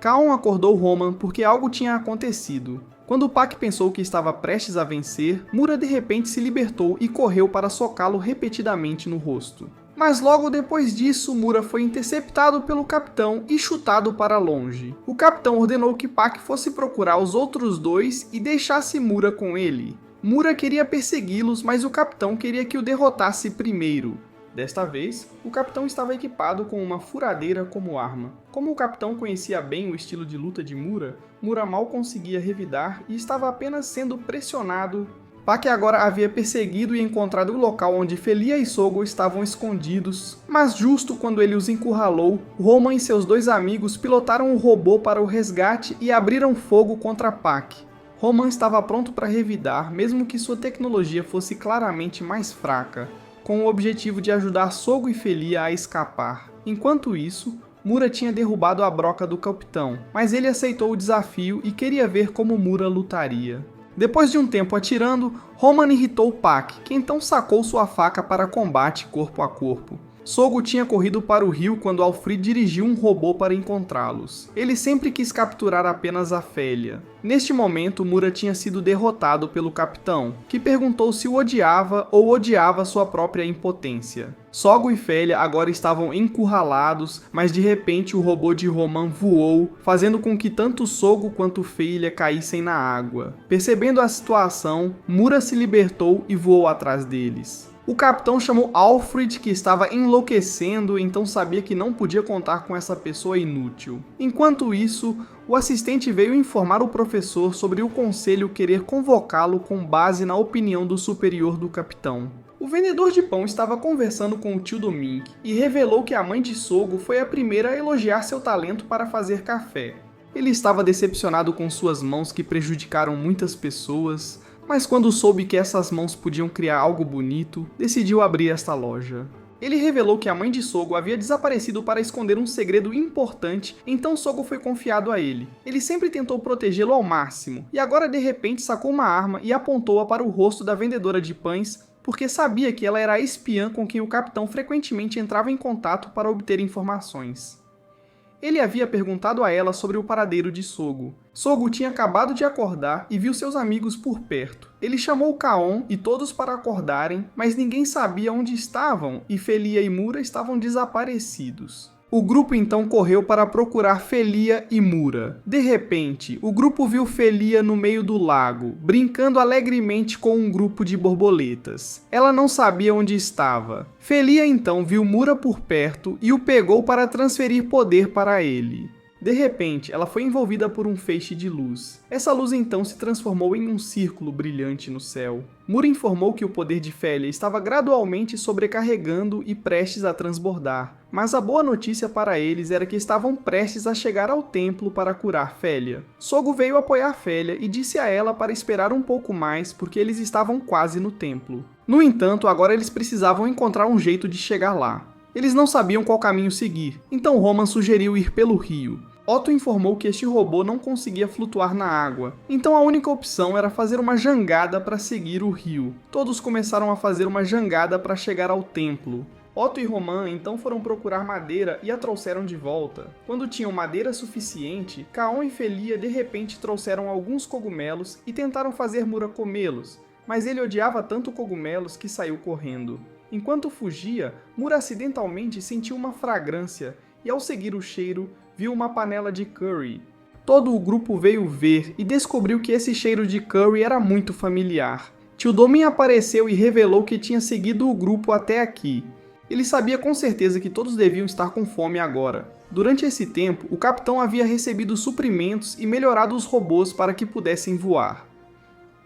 Kaon acordou Roman porque algo tinha acontecido. Quando Pak pensou que estava prestes a vencer, Mura de repente se libertou e correu para socá-lo repetidamente no rosto. Mas logo depois disso, Mura foi interceptado pelo capitão e chutado para longe. O capitão ordenou que Pak fosse procurar os outros dois e deixasse Mura com ele. Mura queria persegui-los, mas o capitão queria que o derrotasse primeiro. Desta vez, o capitão estava equipado com uma furadeira como arma. Como o capitão conhecia bem o estilo de luta de Mura, Mura mal conseguia revidar e estava apenas sendo pressionado. Pak agora havia perseguido e encontrado o local onde Felia e Sogo estavam escondidos, mas justo quando ele os encurralou, Roman e seus dois amigos pilotaram o robô para o resgate e abriram fogo contra Pak. Roman estava pronto para revidar, mesmo que sua tecnologia fosse claramente mais fraca, com o objetivo de ajudar Sogo e Felia a escapar. Enquanto isso, Mura tinha derrubado a broca do capitão, mas ele aceitou o desafio e queria ver como Mura lutaria. Depois de um tempo atirando, Roman irritou Pak, que então sacou sua faca para combate corpo a corpo. Sogo tinha corrido para o rio quando Alfrid dirigiu um robô para encontrá-los. Ele sempre quis capturar apenas a Félia. Neste momento, Mura tinha sido derrotado pelo capitão, que perguntou se o odiava ou odiava sua própria impotência. Sogo e Félia agora estavam encurralados, mas de repente o robô de Roman voou, fazendo com que tanto Sogo quanto Félia caíssem na água. Percebendo a situação, Mura se libertou e voou atrás deles. O capitão chamou Alfrid, que estava enlouquecendo, então sabia que não podia contar com essa pessoa inútil. Enquanto isso, o assistente veio informar o professor sobre o conselho querer convocá-lo com base na opinião do superior do capitão. O vendedor de pão estava conversando com o tio Domink e revelou que a mãe de Sogo foi a primeira a elogiar seu talento para fazer café. Ele estava decepcionado com suas mãos que prejudicaram muitas pessoas, mas quando soube que essas mãos podiam criar algo bonito, decidiu abrir esta loja. Ele revelou que a mãe de Sogo havia desaparecido para esconder um segredo importante, então Sogo foi confiado a ele. Ele sempre tentou protegê-lo ao máximo, e agora de repente sacou uma arma e apontou-a para o rosto da vendedora de pães, porque sabia que ela era a espiã com quem o capitão frequentemente entrava em contato para obter informações. Ele havia perguntado a ela sobre o paradeiro de Sogo. Sogo tinha acabado de acordar e viu seus amigos por perto. Ele chamou Kaon e todos para acordarem, mas ninguém sabia onde estavam e Felia e Mura estavam desaparecidos. O grupo então correu para procurar Felia e Mura. De repente, o grupo viu Felia no meio do lago, brincando alegremente com um grupo de borboletas. Ela não sabia onde estava. Felia então viu Mura por perto e o pegou para transferir poder para ele. De repente, ela foi envolvida por um feixe de luz. Essa luz então se transformou em um círculo brilhante no céu. Mura informou que o poder de Félia estava gradualmente sobrecarregando e prestes a transbordar, mas a boa notícia para eles era que estavam prestes a chegar ao templo para curar Félia. Sogo veio apoiar Félia e disse a ela para esperar um pouco mais porque eles estavam quase no templo. No entanto, agora eles precisavam encontrar um jeito de chegar lá. Eles não sabiam qual caminho seguir, então Roman sugeriu ir pelo rio. Otto informou que este robô não conseguia flutuar na água, então a única opção era fazer uma jangada para seguir o rio. Todos começaram a fazer uma jangada para chegar ao templo. Otto e Roman então foram procurar madeira e a trouxeram de volta. Quando tinham madeira suficiente, Kaon e Felia de repente trouxeram alguns cogumelos e tentaram fazer Mura comê-los, mas ele odiava tanto cogumelos que saiu correndo. Enquanto fugia, Mura acidentalmente sentiu uma fragrância e ao seguir o cheiro, viu uma panela de curry. Todo o grupo veio ver e descobriu que esse cheiro de curry era muito familiar. Tio Domin apareceu e revelou que tinha seguido o grupo até aqui. Ele sabia com certeza que todos deviam estar com fome agora. Durante esse tempo, o capitão havia recebido suprimentos e melhorado os robôs para que pudessem voar.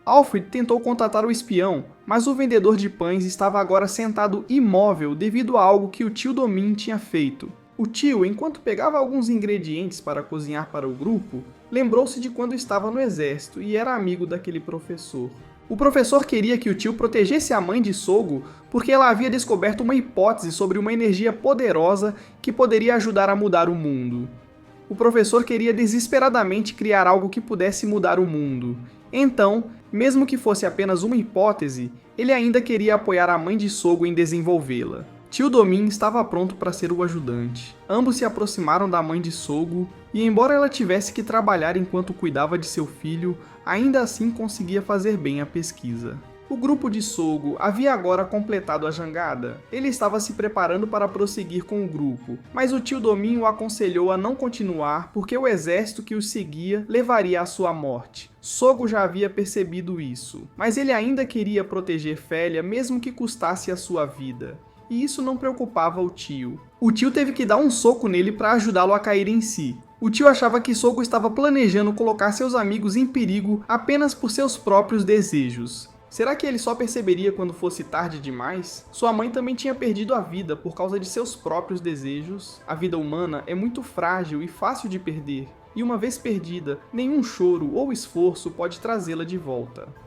Alfrid tentou contatar o espião, mas o vendedor de pães estava agora sentado imóvel devido a algo que o tio Domin tinha feito. O tio, enquanto pegava alguns ingredientes para cozinhar para o grupo, lembrou-se de quando estava no exército e era amigo daquele professor. O professor queria que o tio protegesse a mãe de Sogo porque ela havia descoberto uma hipótese sobre uma energia poderosa que poderia ajudar a mudar o mundo. O professor queria desesperadamente criar algo que pudesse mudar o mundo. Então, mesmo que fosse apenas uma hipótese, ele ainda queria apoiar a mãe de Sogo em desenvolvê-la. Tio Domin estava pronto para ser o ajudante. Ambos se aproximaram da mãe de Sogo e, embora ela tivesse que trabalhar enquanto cuidava de seu filho, ainda assim conseguia fazer bem a pesquisa. O grupo de Sogo havia agora completado a jangada. Ele estava se preparando para prosseguir com o grupo, mas o tio Domin o aconselhou a não continuar porque o exército que os seguia levaria à sua morte. Sogo já havia percebido isso, mas ele ainda queria proteger Félia mesmo que custasse a sua vida. E isso não preocupava o tio. O tio teve que dar um soco nele para ajudá-lo a cair em si. O tio achava que Sogo estava planejando colocar seus amigos em perigo apenas por seus próprios desejos. Será que ele só perceberia quando fosse tarde demais? Sua mãe também tinha perdido a vida por causa de seus próprios desejos. A vida humana é muito frágil e fácil de perder, e uma vez perdida, nenhum choro ou esforço pode trazê-la de volta.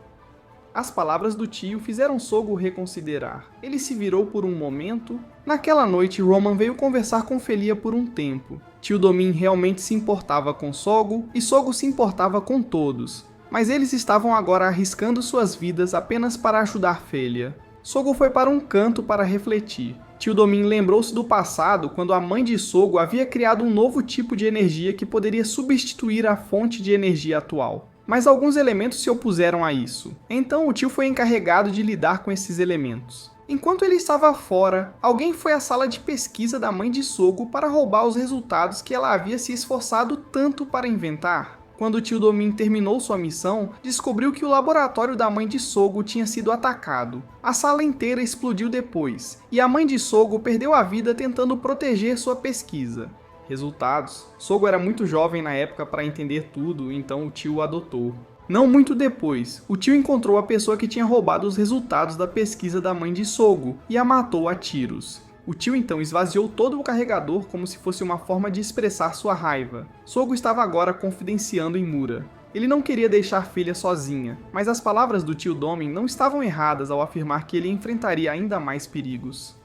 As palavras do tio fizeram Sogo reconsiderar. Ele se virou por um momento. Naquela noite, Roman veio conversar com Félia por um tempo. Tio Domin realmente se importava com Sogo, e Sogo se importava com todos. Mas eles estavam agora arriscando suas vidas apenas para ajudar Félia. Sogo foi para um canto para refletir. Tio Domin lembrou-se do passado, quando a mãe de Sogo havia criado um novo tipo de energia que poderia substituir a fonte de energia atual. Mas alguns elementos se opuseram a isso. Então o tio foi encarregado de lidar com esses elementos. Enquanto ele estava fora, alguém foi à sala de pesquisa da mãe de Sogo para roubar os resultados que ela havia se esforçado tanto para inventar. Quando o tio Domin terminou sua missão, descobriu que o laboratório da mãe de Sogo tinha sido atacado. A sala inteira explodiu depois, e a mãe de Sogo perdeu a vida tentando proteger sua pesquisa. Resultados: Sogo era muito jovem na época para entender tudo, então o tio o adotou. Não muito depois, o tio encontrou a pessoa que tinha roubado os resultados da pesquisa da mãe de Sogo e a matou a tiros. O tio então esvaziou todo o carregador como se fosse uma forma de expressar sua raiva. Sogo estava agora confidenciando em Mura. Ele não queria deixar Félia sozinha, mas as palavras do tio Domin não estavam erradas ao afirmar que ele enfrentaria ainda mais perigos.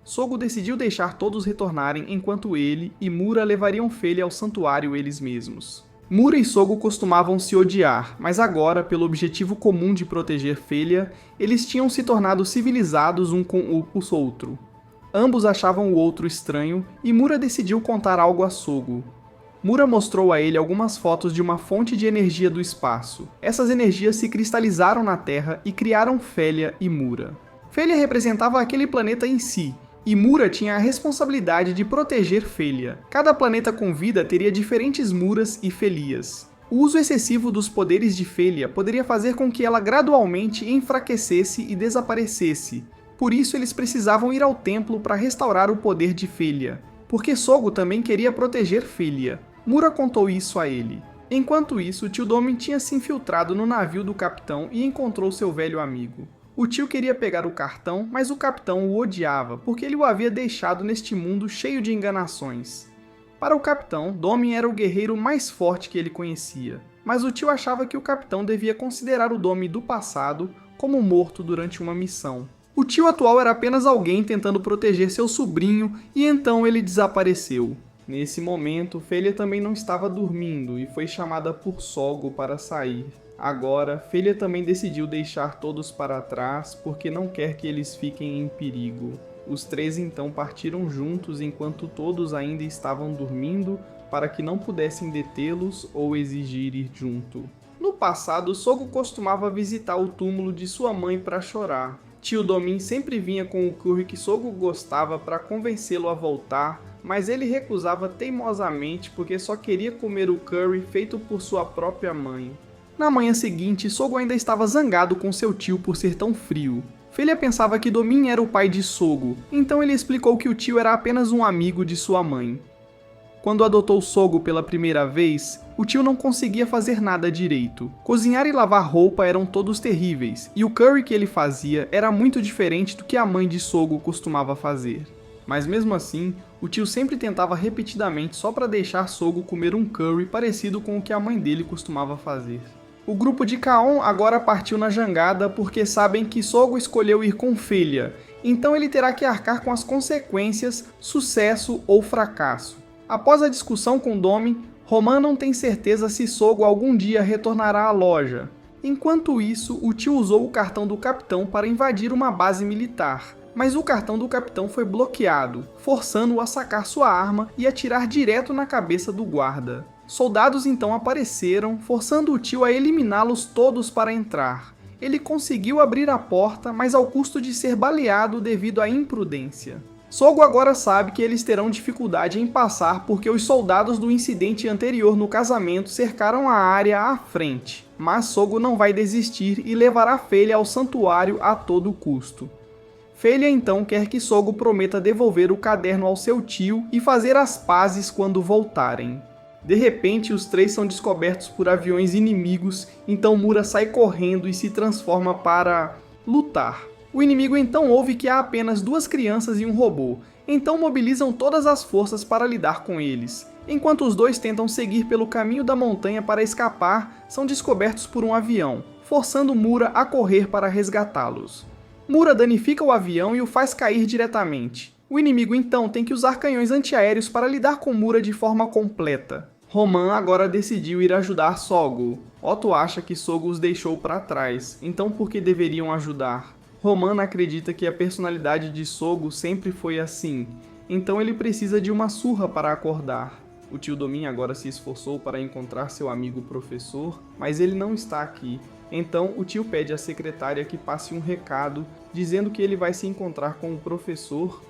Sogo decidiu deixar todos retornarem enquanto ele e Mura levariam Félia ao santuário eles mesmos. Mura e Sogo costumavam se odiar, mas agora, pelo objetivo comum de proteger Félia, eles tinham se tornado civilizados um com o outro. Ambos achavam o outro estranho e Mura decidiu contar algo a Sogo. Mura mostrou a ele algumas fotos de uma fonte de energia do espaço. Essas energias se cristalizaram na Terra e criaram Félia e Mura. Félia representava aquele planeta em si, e Mura tinha a responsabilidade de proteger Félia. Cada planeta com vida teria diferentes Muras e Félias. O uso excessivo dos poderes de Félia poderia fazer com que ela gradualmente enfraquecesse e desaparecesse. Por isso eles precisavam ir ao templo para restaurar o poder de Félia, porque Sogo também queria proteger Félia. Mura contou isso a ele. Enquanto isso, o tio Domin tinha se infiltrado no navio do capitão e encontrou seu velho amigo. O tio queria pegar o cartão, mas o capitão o odiava, porque ele o havia deixado neste mundo cheio de enganações. Para o capitão, Domin era o guerreiro mais forte que ele conhecia, mas o tio achava que o capitão devia considerar o Domin do passado como morto durante uma missão. O tio atual era apenas alguém tentando proteger seu sobrinho e então ele desapareceu. Nesse momento, Félia também não estava dormindo e foi chamada por Sogo para sair. Agora, Félia também decidiu deixar todos para trás porque não quer que eles fiquem em perigo. Os três então partiram juntos enquanto todos ainda estavam dormindo para que não pudessem detê-los ou exigir ir junto. No passado, Sogo costumava visitar o túmulo de sua mãe para chorar. Tio Domin sempre vinha com o curry que Sogo gostava para convencê-lo a voltar, mas ele recusava teimosamente porque só queria comer o curry feito por sua própria mãe. Na manhã seguinte, Sogo ainda estava zangado com seu tio por ser tão frio. Félia pensava que Domin era o pai de Sogo, então ele explicou que o tio era apenas um amigo de sua mãe. Quando adotou Sogo pela primeira vez, o tio não conseguia fazer nada direito. Cozinhar e lavar roupa eram todos terríveis, e o curry que ele fazia era muito diferente do que a mãe de Sogo costumava fazer. Mas mesmo assim, o tio sempre tentava repetidamente só para deixar Sogo comer um curry parecido com o que a mãe dele costumava fazer. O grupo de Kaon agora partiu na jangada porque sabem que Sogo escolheu ir com Félia, então ele terá que arcar com as consequências, sucesso ou fracasso. Após a discussão com Domin, Roman não tem certeza se Sogo algum dia retornará à loja. Enquanto isso, o tio usou o cartão do capitão para invadir uma base militar. mas o cartão do capitão foi bloqueado, forçando-o a sacar sua arma e atirar direto na cabeça do guarda. Soldados então apareceram, forçando o tio a eliminá-los todos para entrar. Ele conseguiu abrir a porta, mas ao custo de ser baleado devido à imprudência. Sogo agora sabe que eles terão dificuldade em passar porque os soldados do incidente anterior no casamento cercaram a área à frente, mas Sogo não vai desistir e levará Felia ao santuário a todo custo. Felia então quer que Sogo prometa devolver o caderno ao seu tio e fazer as pazes quando voltarem. De repente, os três são descobertos por aviões inimigos, então Mura sai correndo e se transforma para lutar. O inimigo então ouve que há apenas 2 crianças e um robô, então mobilizam todas as forças para lidar com eles. Enquanto os dois tentam seguir pelo caminho da montanha para escapar, são descobertos por um avião, forçando Mura a correr para resgatá-los. Mura danifica o avião e o faz cair diretamente. O inimigo então tem que usar canhões antiaéreos para lidar com Mura de forma completa. Roman agora decidiu ir ajudar Sogo. Otto acha que Sogo os deixou para trás, então por que deveriam ajudar? Roman acredita que a personalidade de Sogo sempre foi assim, então ele precisa de uma surra para acordar. O tio Domin agora se esforçou para encontrar seu amigo professor, mas ele não está aqui. Então o tio pede à secretária que passe um recado dizendo que ele vai se encontrar com o professor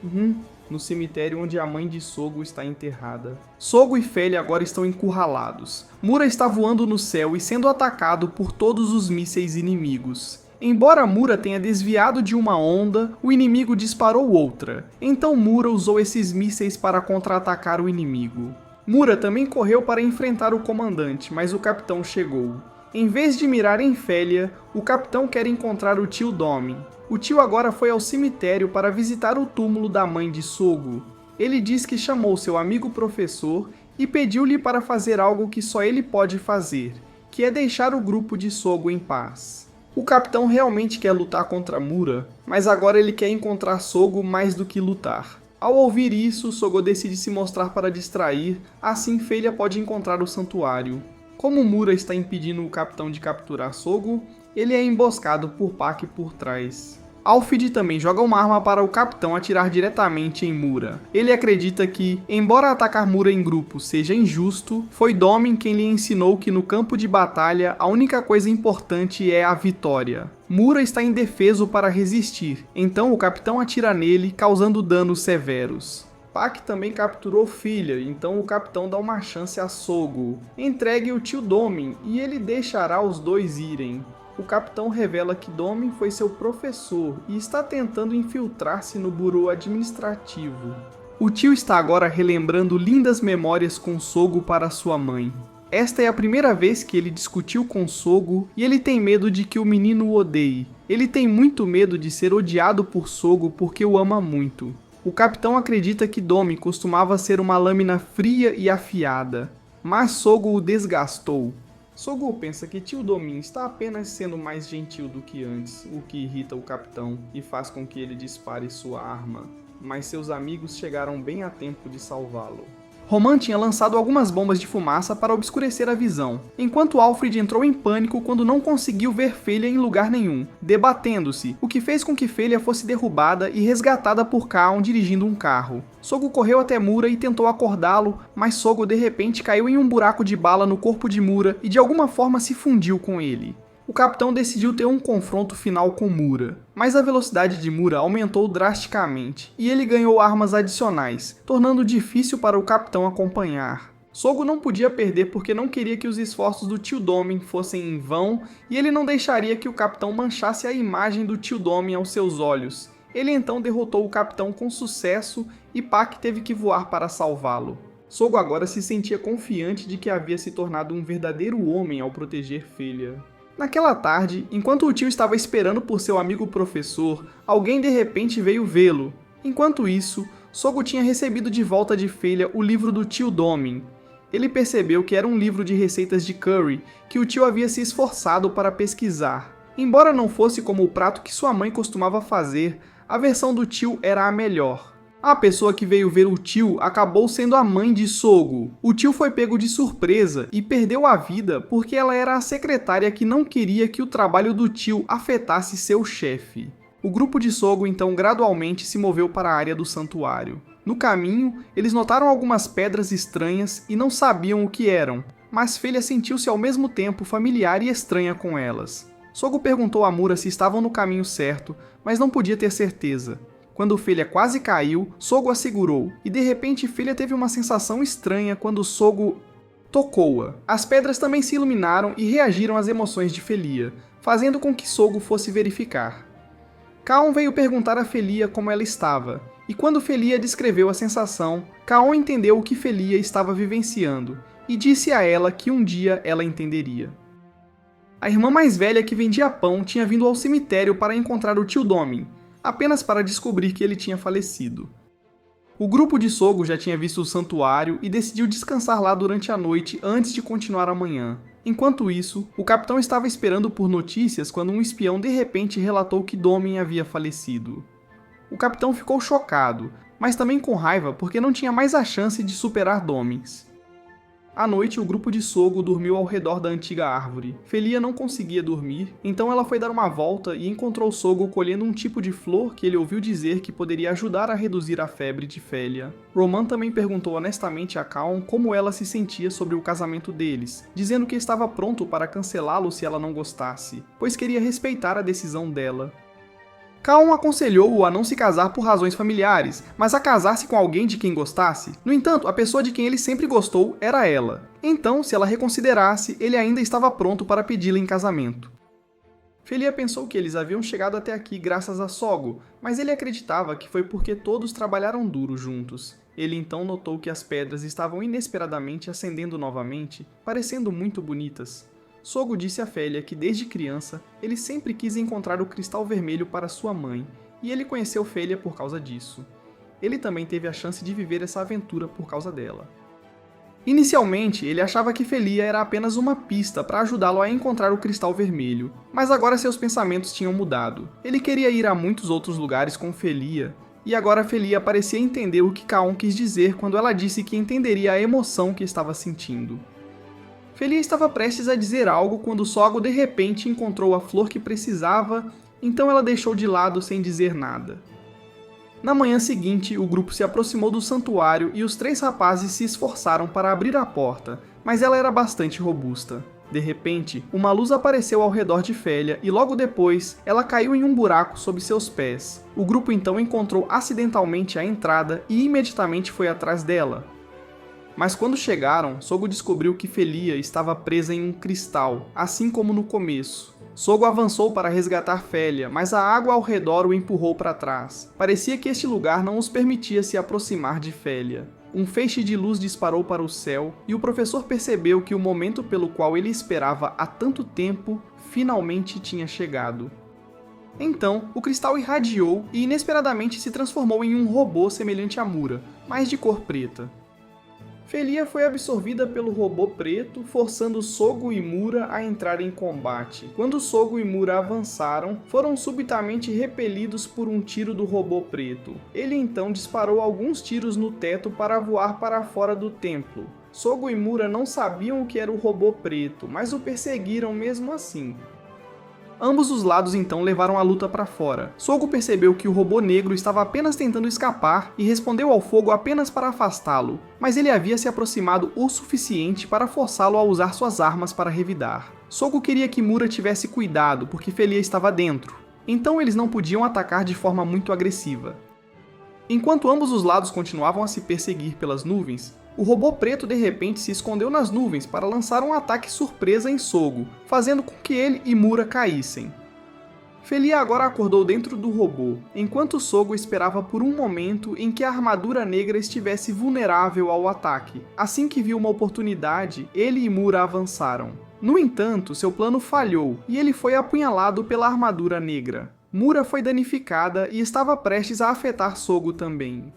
no cemitério onde a mãe de Sogo está enterrada. Sogo e Felia agora estão encurralados. Mura está voando no céu e sendo atacado por todos os mísseis inimigos. Embora Mura tenha desviado de uma onda, o inimigo disparou outra. Então Mura usou esses mísseis para contra-atacar o inimigo. Mura também correu para enfrentar o comandante, mas o capitão chegou. Em vez de mirar em Felia, o capitão quer encontrar o tio Domin. O tio agora foi ao cemitério para visitar o túmulo da mãe de Sogo. Ele diz que chamou seu amigo professor e pediu-lhe para fazer algo que só ele pode fazer, que é deixar o grupo de Sogo em paz. O capitão realmente quer lutar contra Mura, mas agora ele quer encontrar Sogo mais do que lutar. Ao ouvir isso, Sogo decide se mostrar para distrair, assim Felia pode encontrar o santuário. Como Mura está impedindo o capitão de capturar Sogo, ele é emboscado por Pak por trás. Alfid também joga uma arma para o capitão atirar diretamente em Mura. Ele acredita que, embora atacar Mura em grupo seja injusto, foi Domin quem lhe ensinou que no campo de batalha a única coisa importante é a vitória. Mura está indefeso para resistir, então o capitão atira nele, causando danos severos. Pak também capturou Felia, então o capitão dá uma chance a Sogo. Entregue o tio Domin e ele deixará os dois irem. O capitão revela que Domin foi seu professor e está tentando infiltrar-se no burô administrativo. O tio está agora relembrando lindas memórias com Sogo para sua mãe. Esta é a primeira vez que ele discutiu com Sogo e ele tem medo de que o menino o odeie. Ele tem muito medo de ser odiado por Sogo porque o ama muito. O capitão acredita que Domin costumava ser uma lâmina fria e afiada, mas Sogo o desgastou. Sogo pensa que tio Domin está apenas sendo mais gentil do que antes, o que irrita o capitão e faz com que ele dispare sua arma, mas seus amigos chegaram bem a tempo de salvá-lo. Roman tinha lançado algumas bombas de fumaça para obscurecer a visão, enquanto Alfred entrou em pânico quando não conseguiu ver Felia em lugar nenhum, debatendo-se, o que fez com que Felia fosse derrubada e resgatada por Kaon dirigindo um carro. Sogo correu até Mura e tentou acordá-lo, mas Sogo de repente caiu em um buraco de bala no corpo de Mura e de alguma forma se fundiu com ele. O capitão decidiu ter um confronto final com Mura, mas a velocidade de Mura aumentou drasticamente, e ele ganhou armas adicionais, tornando difícil para o capitão acompanhar. Sogo não podia perder porque não queria que os esforços do tio Domin fossem em vão, e ele não deixaria que o capitão manchasse a imagem do tio Domin aos seus olhos. Ele então derrotou o capitão com sucesso, e Pak teve que voar para salvá-lo. Sogo agora se sentia confiante de que havia se tornado um verdadeiro homem ao proteger Felia. Naquela tarde, enquanto o tio estava esperando por seu amigo professor, alguém de repente veio vê-lo. Enquanto isso, Sogo tinha recebido de volta de Felia o livro do tio Domin. Ele percebeu que era um livro de receitas de curry que o tio havia se esforçado para pesquisar. Embora não fosse como o prato que sua mãe costumava fazer, a versão do tio era a melhor. A pessoa que veio ver o tio acabou sendo a mãe de Sogo. O tio foi pego de surpresa e perdeu a vida porque ela era a secretária que não queria que o trabalho do tio afetasse seu chefe. O grupo de Sogo então gradualmente se moveu para a área do santuário. No caminho, eles notaram algumas pedras estranhas e não sabiam o que eram, mas Felia sentiu-se ao mesmo tempo familiar e estranha com elas. Sogo perguntou a Mura se estavam no caminho certo, mas não podia ter certeza. Quando Felia quase caiu, Sogo a segurou, e de repente Felia teve uma sensação estranha quando Sogo tocou-a. As pedras também se iluminaram e reagiram às emoções de Felia, fazendo com que Sogo fosse verificar. Kaon veio perguntar a Felia como ela estava, e quando Felia descreveu a sensação, Kaon entendeu o que Felia estava vivenciando, e disse a ela que um dia ela entenderia. A irmã mais velha que vendia pão tinha vindo ao cemitério para encontrar o tio Domin, apenas para descobrir que ele tinha falecido. O grupo de Sogo já tinha visto o santuário e decidiu descansar lá durante a noite antes de continuar amanhã. Enquanto isso, o capitão estava esperando por notícias quando um espião de repente relatou que Domin havia falecido. O capitão ficou chocado, mas também com raiva porque não tinha mais a chance de superar Domins. À noite, o grupo de Sogo dormiu ao redor da antiga árvore. Felia não conseguia dormir, então ela foi dar uma volta e encontrou Sogo colhendo um tipo de flor que ele ouviu dizer que poderia ajudar a reduzir a febre de Felia. Roman também perguntou honestamente a Kaon como ela se sentia sobre o casamento deles, dizendo que estava pronto para cancelá-lo se ela não gostasse, pois queria respeitar a decisão dela. Kaon aconselhou-o a não se casar por razões familiares, mas a casar-se com alguém de quem gostasse. No entanto, a pessoa de quem ele sempre gostou era ela. Então, se ela reconsiderasse, ele ainda estava pronto para pedi-la em casamento. Felia pensou que eles haviam chegado até aqui graças a Sogo, mas ele acreditava que foi porque todos trabalharam duro juntos. Ele então notou que as pedras estavam inesperadamente acendendo novamente, parecendo muito bonitas. Sogo disse a Felia que desde criança ele sempre quis encontrar o cristal vermelho para sua mãe, e ele conheceu Felia por causa disso. Ele também teve a chance de viver essa aventura por causa dela. Inicialmente, ele achava que Felia era apenas uma pista para ajudá-lo a encontrar o cristal vermelho, mas agora seus pensamentos tinham mudado. Ele queria ir a muitos outros lugares com Felia, e agora Felia parecia entender o que Kaon quis dizer quando ela disse que entenderia a emoção que estava sentindo. Felia estava prestes a dizer algo quando Sogo de repente encontrou a flor que precisava, então ela deixou de lado sem dizer nada. Na manhã seguinte, o grupo se aproximou do santuário e os 3 rapazes se esforçaram para abrir a porta, mas ela era bastante robusta. De repente, uma luz apareceu ao redor de Felia e logo depois, ela caiu em um buraco sob seus pés. O grupo então encontrou acidentalmente a entrada e imediatamente foi atrás dela. Mas quando chegaram, Sogo descobriu que Felia estava presa em um cristal, assim como no começo. Sogo avançou para resgatar Felia, mas a água ao redor o empurrou para trás. Parecia que este lugar não os permitia se aproximar de Felia. Um feixe de luz disparou para o céu, e o professor percebeu que o momento pelo qual ele esperava há tanto tempo finalmente tinha chegado. Então, o cristal irradiou e inesperadamente se transformou em um robô semelhante a Mura, mas de cor preta. Felia foi absorvida pelo robô preto, forçando Sogo e Mura a entrar em combate. Quando Sogo e Mura avançaram, foram subitamente repelidos por um tiro do robô preto. Ele então disparou alguns tiros no teto para voar para fora do templo. Sogo e Mura não sabiam o que era o robô preto, mas o perseguiram mesmo assim. Ambos os lados então levaram a luta para fora. Sogo percebeu que o robô negro estava apenas tentando escapar e respondeu ao fogo apenas para afastá-lo, mas ele havia se aproximado o suficiente para forçá-lo a usar suas armas para revidar. Sogo queria que Mura tivesse cuidado porque Felia estava dentro, então eles não podiam atacar de forma muito agressiva. Enquanto ambos os lados continuavam a se perseguir pelas nuvens, o robô preto de repente se escondeu nas nuvens para lançar um ataque surpresa em Sogo, fazendo com que ele e Mura caíssem. Felia agora acordou dentro do robô, enquanto Sogo esperava por um momento em que a armadura negra estivesse vulnerável ao ataque. Assim que viu uma oportunidade, ele e Mura avançaram. No entanto, seu plano falhou e ele foi apunhalado pela armadura negra. Mura foi danificada e estava prestes a afetar Sogo também.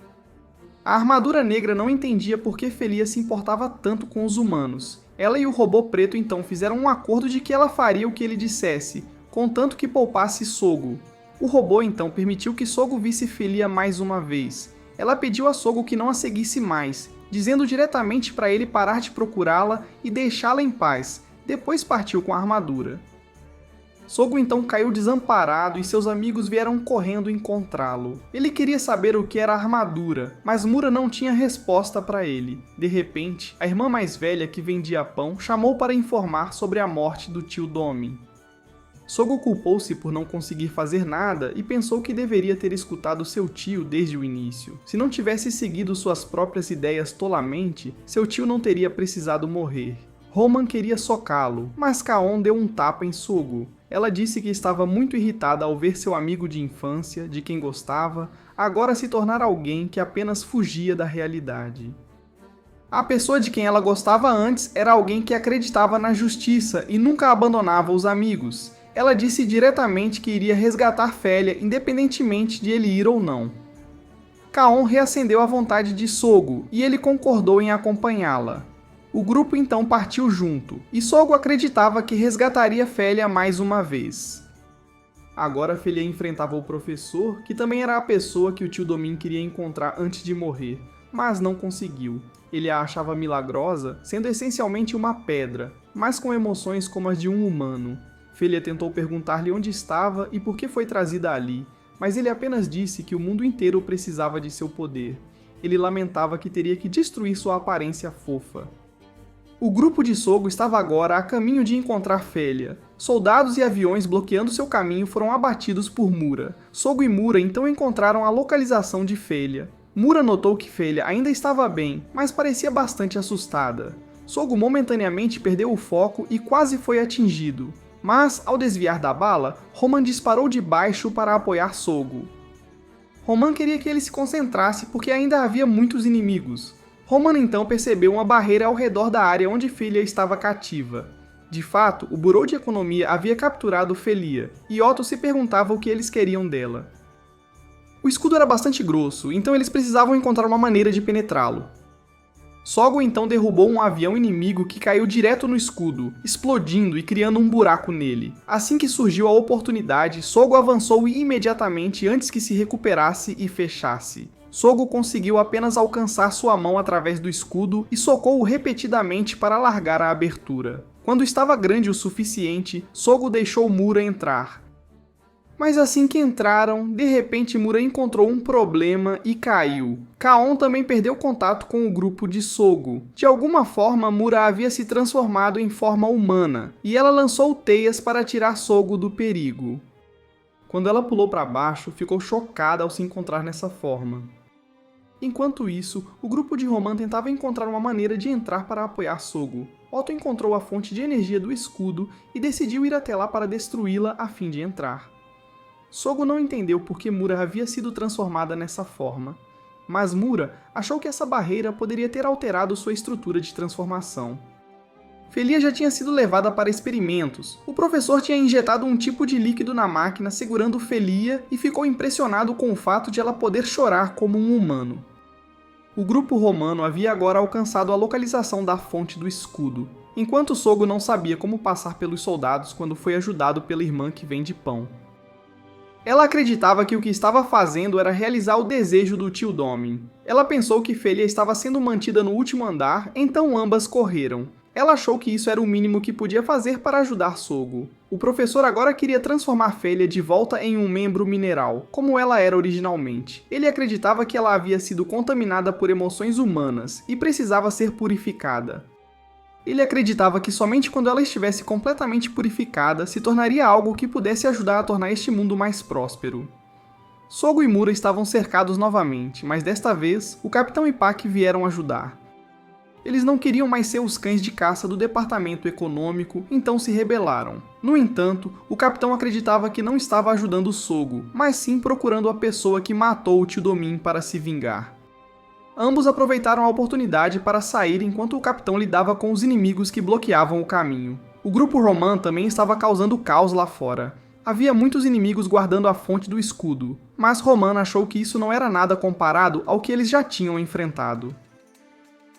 A armadura negra não entendia por que Felia se importava tanto com os humanos. Ela e o robô preto então fizeram um acordo de que ela faria o que ele dissesse, contanto que poupasse Sogo. O robô então permitiu que Sogo visse Felia mais uma vez. Ela pediu a Sogo que não a seguisse mais, dizendo diretamente para ele parar de procurá-la e deixá-la em paz. Depois partiu com a armadura. Sogo então caiu desamparado e seus amigos vieram correndo encontrá-lo. Ele queria saber o que era a armadura, mas Mura não tinha resposta para ele. De repente, a irmã mais velha que vendia pão chamou para informar sobre a morte do tio Domin. Sogo culpou-se por não conseguir fazer nada e pensou que deveria ter escutado seu tio desde o início. Se não tivesse seguido suas próprias ideias tolamente, seu tio não teria precisado morrer. Roman queria socá-lo, mas Kaon deu um tapa em Sogo. Ela disse que estava muito irritada ao ver seu amigo de infância, de quem gostava, agora se tornar alguém que apenas fugia da realidade. A pessoa de quem ela gostava antes era alguém que acreditava na justiça e nunca abandonava os amigos. Ela disse diretamente que iria resgatar Félia independentemente de ele ir ou não. Kaon reacendeu a vontade de Sogo e ele concordou em acompanhá-la. O grupo então partiu junto, e Sogo acreditava que resgataria Félia mais uma vez. Agora Félia enfrentava o professor, que também era a pessoa que o tio Domin queria encontrar antes de morrer, mas não conseguiu. Ele a achava milagrosa, sendo essencialmente uma pedra, mas com emoções como as de um humano. Félia tentou perguntar-lhe onde estava e por que foi trazida ali, mas ele apenas disse que o mundo inteiro precisava de seu poder. Ele lamentava que teria que destruir sua aparência fofa. O grupo de Sogo estava agora a caminho de encontrar Félia. Soldados e aviões bloqueando seu caminho foram abatidos por Mura. Sogo e Mura então encontraram a localização de Félia. Mura notou que Félia ainda estava bem, mas parecia bastante assustada. Sogo momentaneamente perdeu o foco e quase foi atingido. Mas, ao desviar da bala, Roman disparou de baixo para apoiar Sogo. Roman queria que ele se concentrasse porque ainda havia muitos inimigos. Roman então percebeu uma barreira ao redor da área onde Félia estava cativa. De fato, o Burô de Economia havia capturado Félia, e Otto se perguntava o que eles queriam dela. O escudo era bastante grosso, então eles precisavam encontrar uma maneira de penetrá-lo. Sogo então derrubou um avião inimigo que caiu direto no escudo, explodindo e criando um buraco nele. Assim que surgiu a oportunidade, Sogo avançou imediatamente antes que se recuperasse e fechasse. Sogo conseguiu apenas alcançar sua mão através do escudo e socou-o repetidamente para alargar a abertura. Quando estava grande o suficiente, Sogo deixou Mura entrar. Mas assim que entraram, de repente Mura encontrou um problema e caiu. Kaon também perdeu contato com o grupo de Sogo. De alguma forma, Mura havia se transformado em forma humana, e ela lançou teias para tirar Sogo do perigo. Quando ela pulou para baixo, ficou chocada ao se encontrar nessa forma. Enquanto isso, o grupo de Roman tentava encontrar uma maneira de entrar para apoiar Sogo. Otto encontrou a fonte de energia do escudo e decidiu ir até lá para destruí-la a fim de entrar. Sogo não entendeu por que Mura havia sido transformada nessa forma, mas Mura achou que essa barreira poderia ter alterado sua estrutura de transformação. Félia já tinha sido levada para experimentos. O professor tinha injetado um tipo de líquido na máquina segurando Félia e ficou impressionado com o fato de ela poder chorar como um humano. O grupo romano havia agora alcançado a localização da fonte do escudo, enquanto Sogo não sabia como passar pelos soldados quando foi ajudado pela irmã que vende pão. Ela acreditava que o que estava fazendo era realizar o desejo do tio Domin. Ela pensou que Félia estava sendo mantida no último andar, então ambas correram. Ela achou que isso era o mínimo que podia fazer para ajudar Sogo. O professor agora queria transformar Félia de volta em um membro mineral, como ela era originalmente. Ele acreditava que ela havia sido contaminada por emoções humanas e precisava ser purificada. Ele acreditava que somente quando ela estivesse completamente purificada se tornaria algo que pudesse ajudar a tornar este mundo mais próspero. Sogo e Mura estavam cercados novamente, mas desta vez o Capitão e Pac vieram ajudar. Eles não queriam mais ser os cães de caça do departamento econômico, então se rebelaram. No entanto, o capitão acreditava que não estava ajudando Sogo, mas sim procurando a pessoa que matou o tio Domin para se vingar. Ambos aproveitaram a oportunidade para sair enquanto o capitão lidava com os inimigos que bloqueavam o caminho. O grupo Roman também estava causando caos lá fora. Havia muitos inimigos guardando a fonte do escudo, mas Roman achou que isso não era nada comparado ao que eles já tinham enfrentado.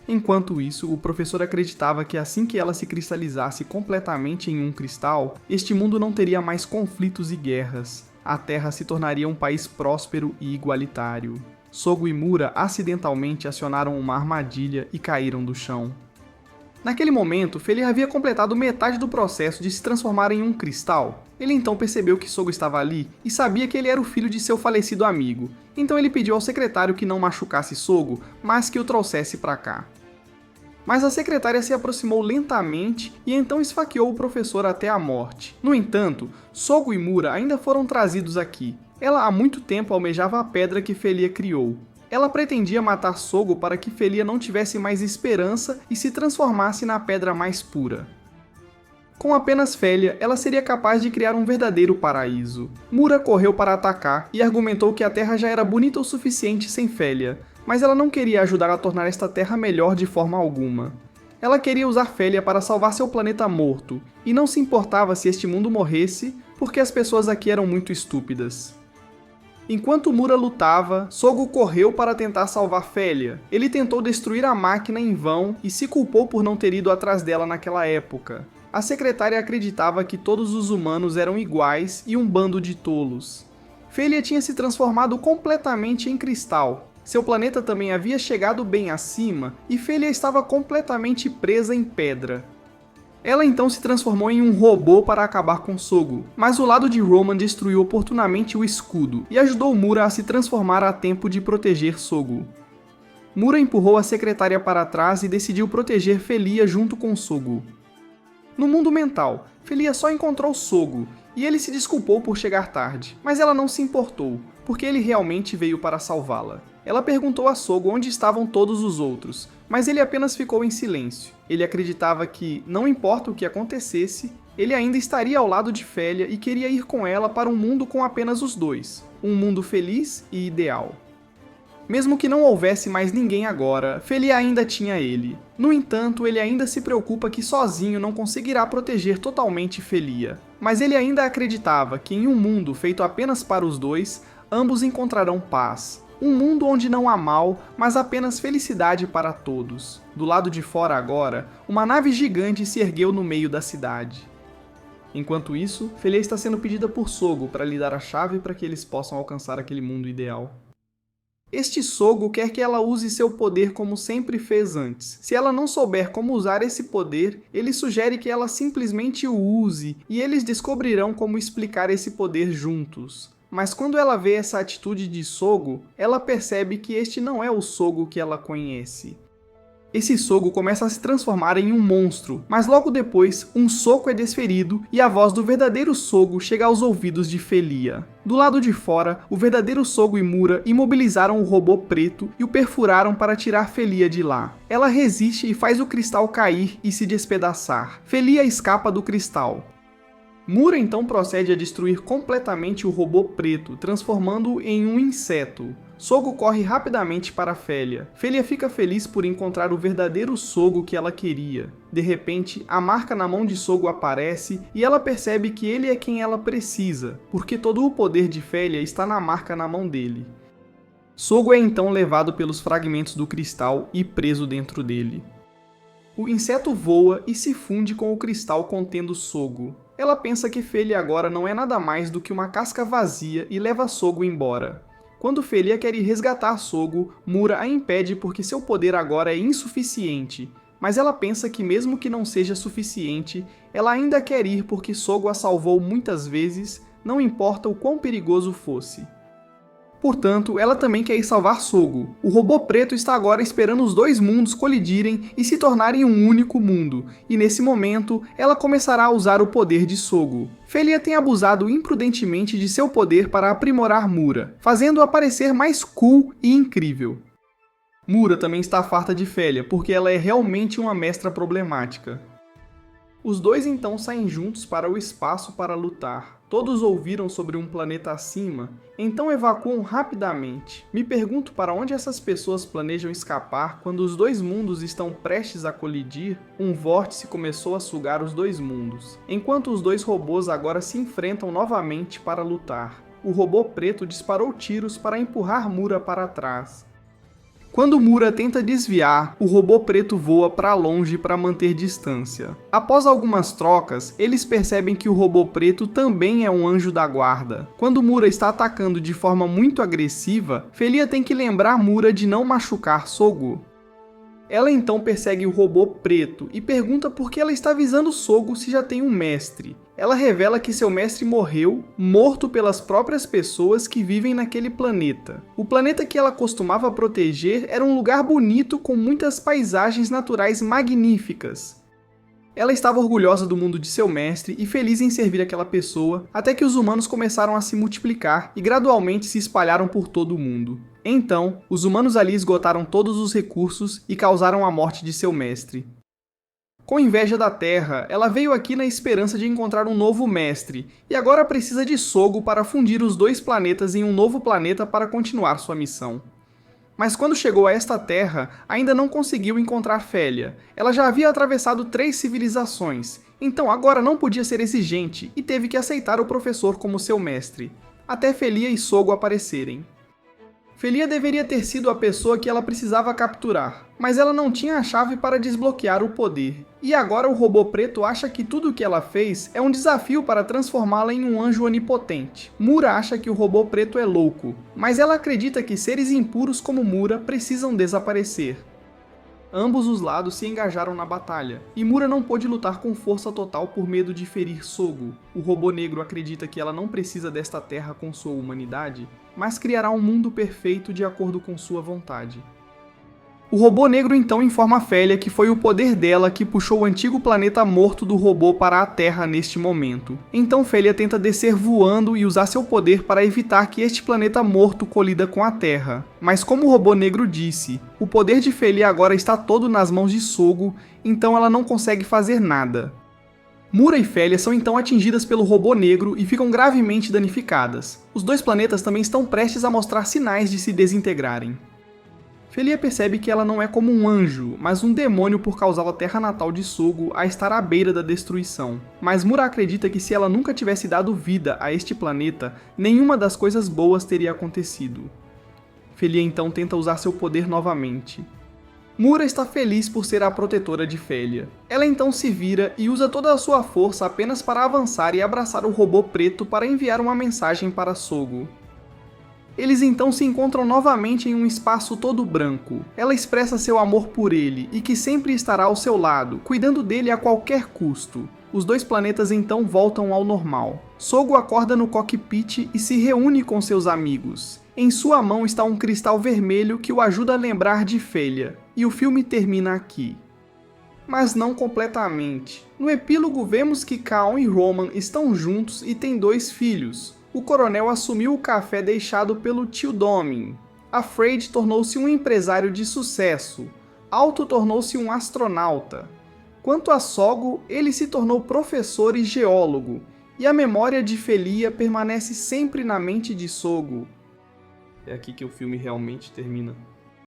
Enquanto isso, o professor acreditava que assim que ela se cristalizasse completamente em um cristal, este mundo não teria mais conflitos e guerras. A Terra se tornaria um país próspero e igualitário. Sogo e Mura acidentalmente acionaram uma armadilha e caíram do chão. Naquele momento, Felia havia completado metade do processo de se transformar em um cristal. Ele então percebeu que Sogo estava ali e sabia que ele era o filho de seu falecido amigo. Então ele pediu ao secretário que não machucasse Sogo, mas que o trouxesse para cá. Mas a secretária se aproximou lentamente e então esfaqueou o professor até a morte. No entanto, Sogo e Mura ainda foram trazidos aqui. Ela há muito tempo almejava a pedra que Felia criou. Ela pretendia matar Sogo para que Felia não tivesse mais esperança e se transformasse na pedra mais pura. Com apenas Felia, ela seria capaz de criar um verdadeiro paraíso. Mura correu para atacar e argumentou que a Terra já era bonita o suficiente sem Felia, mas ela não queria ajudar a tornar esta Terra melhor de forma alguma. Ela queria usar Felia para salvar seu planeta morto, e não se importava se este mundo morresse, porque as pessoas aqui eram muito estúpidas. Enquanto Mura lutava, Sogo correu para tentar salvar Felia. Ele tentou destruir a máquina em vão e se culpou por não ter ido atrás dela naquela época. A secretária acreditava que todos os humanos eram iguais e um bando de tolos. Felia tinha se transformado completamente em cristal. Seu planeta também havia chegado bem acima e Felia estava completamente presa em pedra. Ela então se transformou em um robô para acabar com Sogo, mas o lado de Roman destruiu oportunamente o escudo e ajudou Mura a se transformar a tempo de proteger Sogo. Mura empurrou a secretária para trás e decidiu proteger Felia junto com Sogo. No mundo mental, Felia só encontrou Sogo e ele se desculpou por chegar tarde, mas ela não se importou, porque ele realmente veio para salvá-la. Ela perguntou a Sogo onde estavam todos os outros, mas ele apenas ficou em silêncio. Ele acreditava que, não importa o que acontecesse, ele ainda estaria ao lado de Felia e queria ir com ela para um mundo com apenas os dois, um mundo feliz e ideal. Mesmo que não houvesse mais ninguém agora, Felia ainda tinha ele. No entanto, ele ainda se preocupa que sozinho não conseguirá proteger totalmente Felia. Mas ele ainda acreditava que em um mundo feito apenas para os dois, ambos encontrarão paz. Um mundo onde não há mal, mas apenas felicidade para todos. Do lado de fora agora, uma nave gigante se ergueu no meio da cidade. Enquanto isso, Felia está sendo pedida por Sogo para lhe dar a chave para que eles possam alcançar aquele mundo ideal. Este Sogo quer que ela use seu poder como sempre fez antes. Se ela não souber como usar esse poder, ele sugere que ela simplesmente o use e eles descobrirão como explicar esse poder juntos. Mas quando ela vê essa atitude de Sogo, ela percebe que este não é o Sogo que ela conhece. Esse Sogo começa a se transformar em um monstro, mas logo depois, um soco é desferido e a voz do verdadeiro Sogo chega aos ouvidos de Felia. Do lado de fora, o verdadeiro Sogo e Mura imobilizaram o robô preto e o perfuraram para tirar Felia de lá. Ela resiste e faz o cristal cair e se despedaçar. Felia escapa do cristal. Mura então procede a destruir completamente o robô preto, transformando-o em um inseto. Sogo corre rapidamente para Felia. Felia fica feliz por encontrar o verdadeiro Sogo que ela queria. De repente, a marca na mão de Sogo aparece e ela percebe que ele é quem ela precisa, porque todo o poder de Felia está na marca na mão dele. Sogo é então levado pelos fragmentos do cristal e preso dentro dele. O inseto voa e se funde com o cristal contendo Sogo. Ela pensa que Felia agora não é nada mais do que uma casca vazia e leva Sogo embora. Quando Felia quer ir resgatar Sogo, Mura a impede porque seu poder agora é insuficiente, mas ela pensa que mesmo que não seja suficiente, ela ainda quer ir porque Sogo a salvou muitas vezes, não importa o quão perigoso fosse. Portanto, ela também quer ir salvar Sogo. O robô preto está agora esperando os dois mundos colidirem e se tornarem um único mundo, e nesse momento, ela começará a usar o poder de Sogo. Felia tem abusado imprudentemente de seu poder para aprimorar Mura, fazendo-a parecer mais cool e incrível. Mura também está farta de Felia, porque ela é realmente uma mestra problemática. Os dois então saem juntos para o espaço para lutar. Todos ouviram sobre um planeta acima, então evacuam rapidamente. Me pergunto para onde essas pessoas planejam escapar quando os dois mundos estão prestes a colidir. Um vórtice começou a sugar os dois mundos, enquanto os dois robôs agora se enfrentam novamente para lutar. O robô preto disparou tiros para empurrar Mura para trás. Quando Mura tenta desviar, o robô preto voa para longe para manter distância. Após algumas trocas, eles percebem que o robô preto também é um anjo da guarda. Quando Mura está atacando de forma muito agressiva, Felia tem que lembrar Mura de não machucar Sogo. Ela então persegue o robô preto e pergunta por que ela está visando Sogo se já tem um mestre. Ela revela que seu mestre morreu, morto pelas próprias pessoas que vivem naquele planeta. O planeta que ela costumava proteger era um lugar bonito com muitas paisagens naturais magníficas. Ela estava orgulhosa do mundo de seu mestre e feliz em servir aquela pessoa, até que os humanos começaram a se multiplicar e gradualmente se espalharam por todo o mundo. Então, os humanos ali esgotaram todos os recursos e causaram a morte de seu mestre. Com inveja da Terra, ela veio aqui na esperança de encontrar um novo mestre, e agora precisa de Sogo para fundir os dois planetas em um novo planeta para continuar sua missão. Mas quando chegou a esta terra, ainda não conseguiu encontrar Félia. Ela já havia atravessado 3 civilizações, então agora não podia ser exigente e teve que aceitar o professor como seu mestre, até Felia e Sogo aparecerem. Felia deveria ter sido a pessoa que ela precisava capturar, mas ela não tinha a chave para desbloquear o poder. E agora o robô preto acha que tudo o que ela fez é um desafio para transformá-la em um anjo onipotente. Mura acha que o robô preto é louco, mas ela acredita que seres impuros como Mura precisam desaparecer. Ambos os lados se engajaram na batalha, e Mura não pôde lutar com força total por medo de ferir Sogo. O robô negro acredita que ela não precisa desta terra com sua humanidade, mas criará um mundo perfeito de acordo com sua vontade. O robô negro então informa Félia que foi o poder dela que puxou o antigo planeta morto do robô para a Terra neste momento. Então Félia tenta descer voando e usar seu poder para evitar que este planeta morto colida com a Terra. Mas como o robô negro disse, o poder de Félia agora está todo nas mãos de Sogo, então ela não consegue fazer nada. Mura e Félia são então atingidas pelo robô negro e ficam gravemente danificadas. Os dois planetas também estão prestes a mostrar sinais de se desintegrarem. Félia percebe que ela não é como um anjo, mas um demônio por causar a terra natal de Sogo a estar à beira da destruição. Mas Mura acredita que se ela nunca tivesse dado vida a este planeta, nenhuma das coisas boas teria acontecido. Félia então tenta usar seu poder novamente. Mura está feliz por ser a protetora de Félia. Ela então se vira e usa toda a sua força apenas para avançar e abraçar o robô preto para enviar uma mensagem para Sogo. Eles então se encontram novamente em um espaço todo branco. Ela expressa seu amor por ele e que sempre estará ao seu lado, cuidando dele a qualquer custo. Os dois planetas então voltam ao normal. Sogo acorda no cockpit e se reúne com seus amigos. Em sua mão está um cristal vermelho que o ajuda a lembrar de Félia, e o filme termina aqui. Mas não completamente. No epílogo vemos que Kaon e Roman estão juntos e têm 2 filhos. O coronel assumiu o café deixado pelo tio Domin. Afraid tornou-se um empresário de sucesso. Alto tornou-se um astronauta. Quanto a Sogo, ele se tornou professor e geólogo, e a memória de Félia permanece sempre na mente de Sogo. É aqui que o filme realmente termina.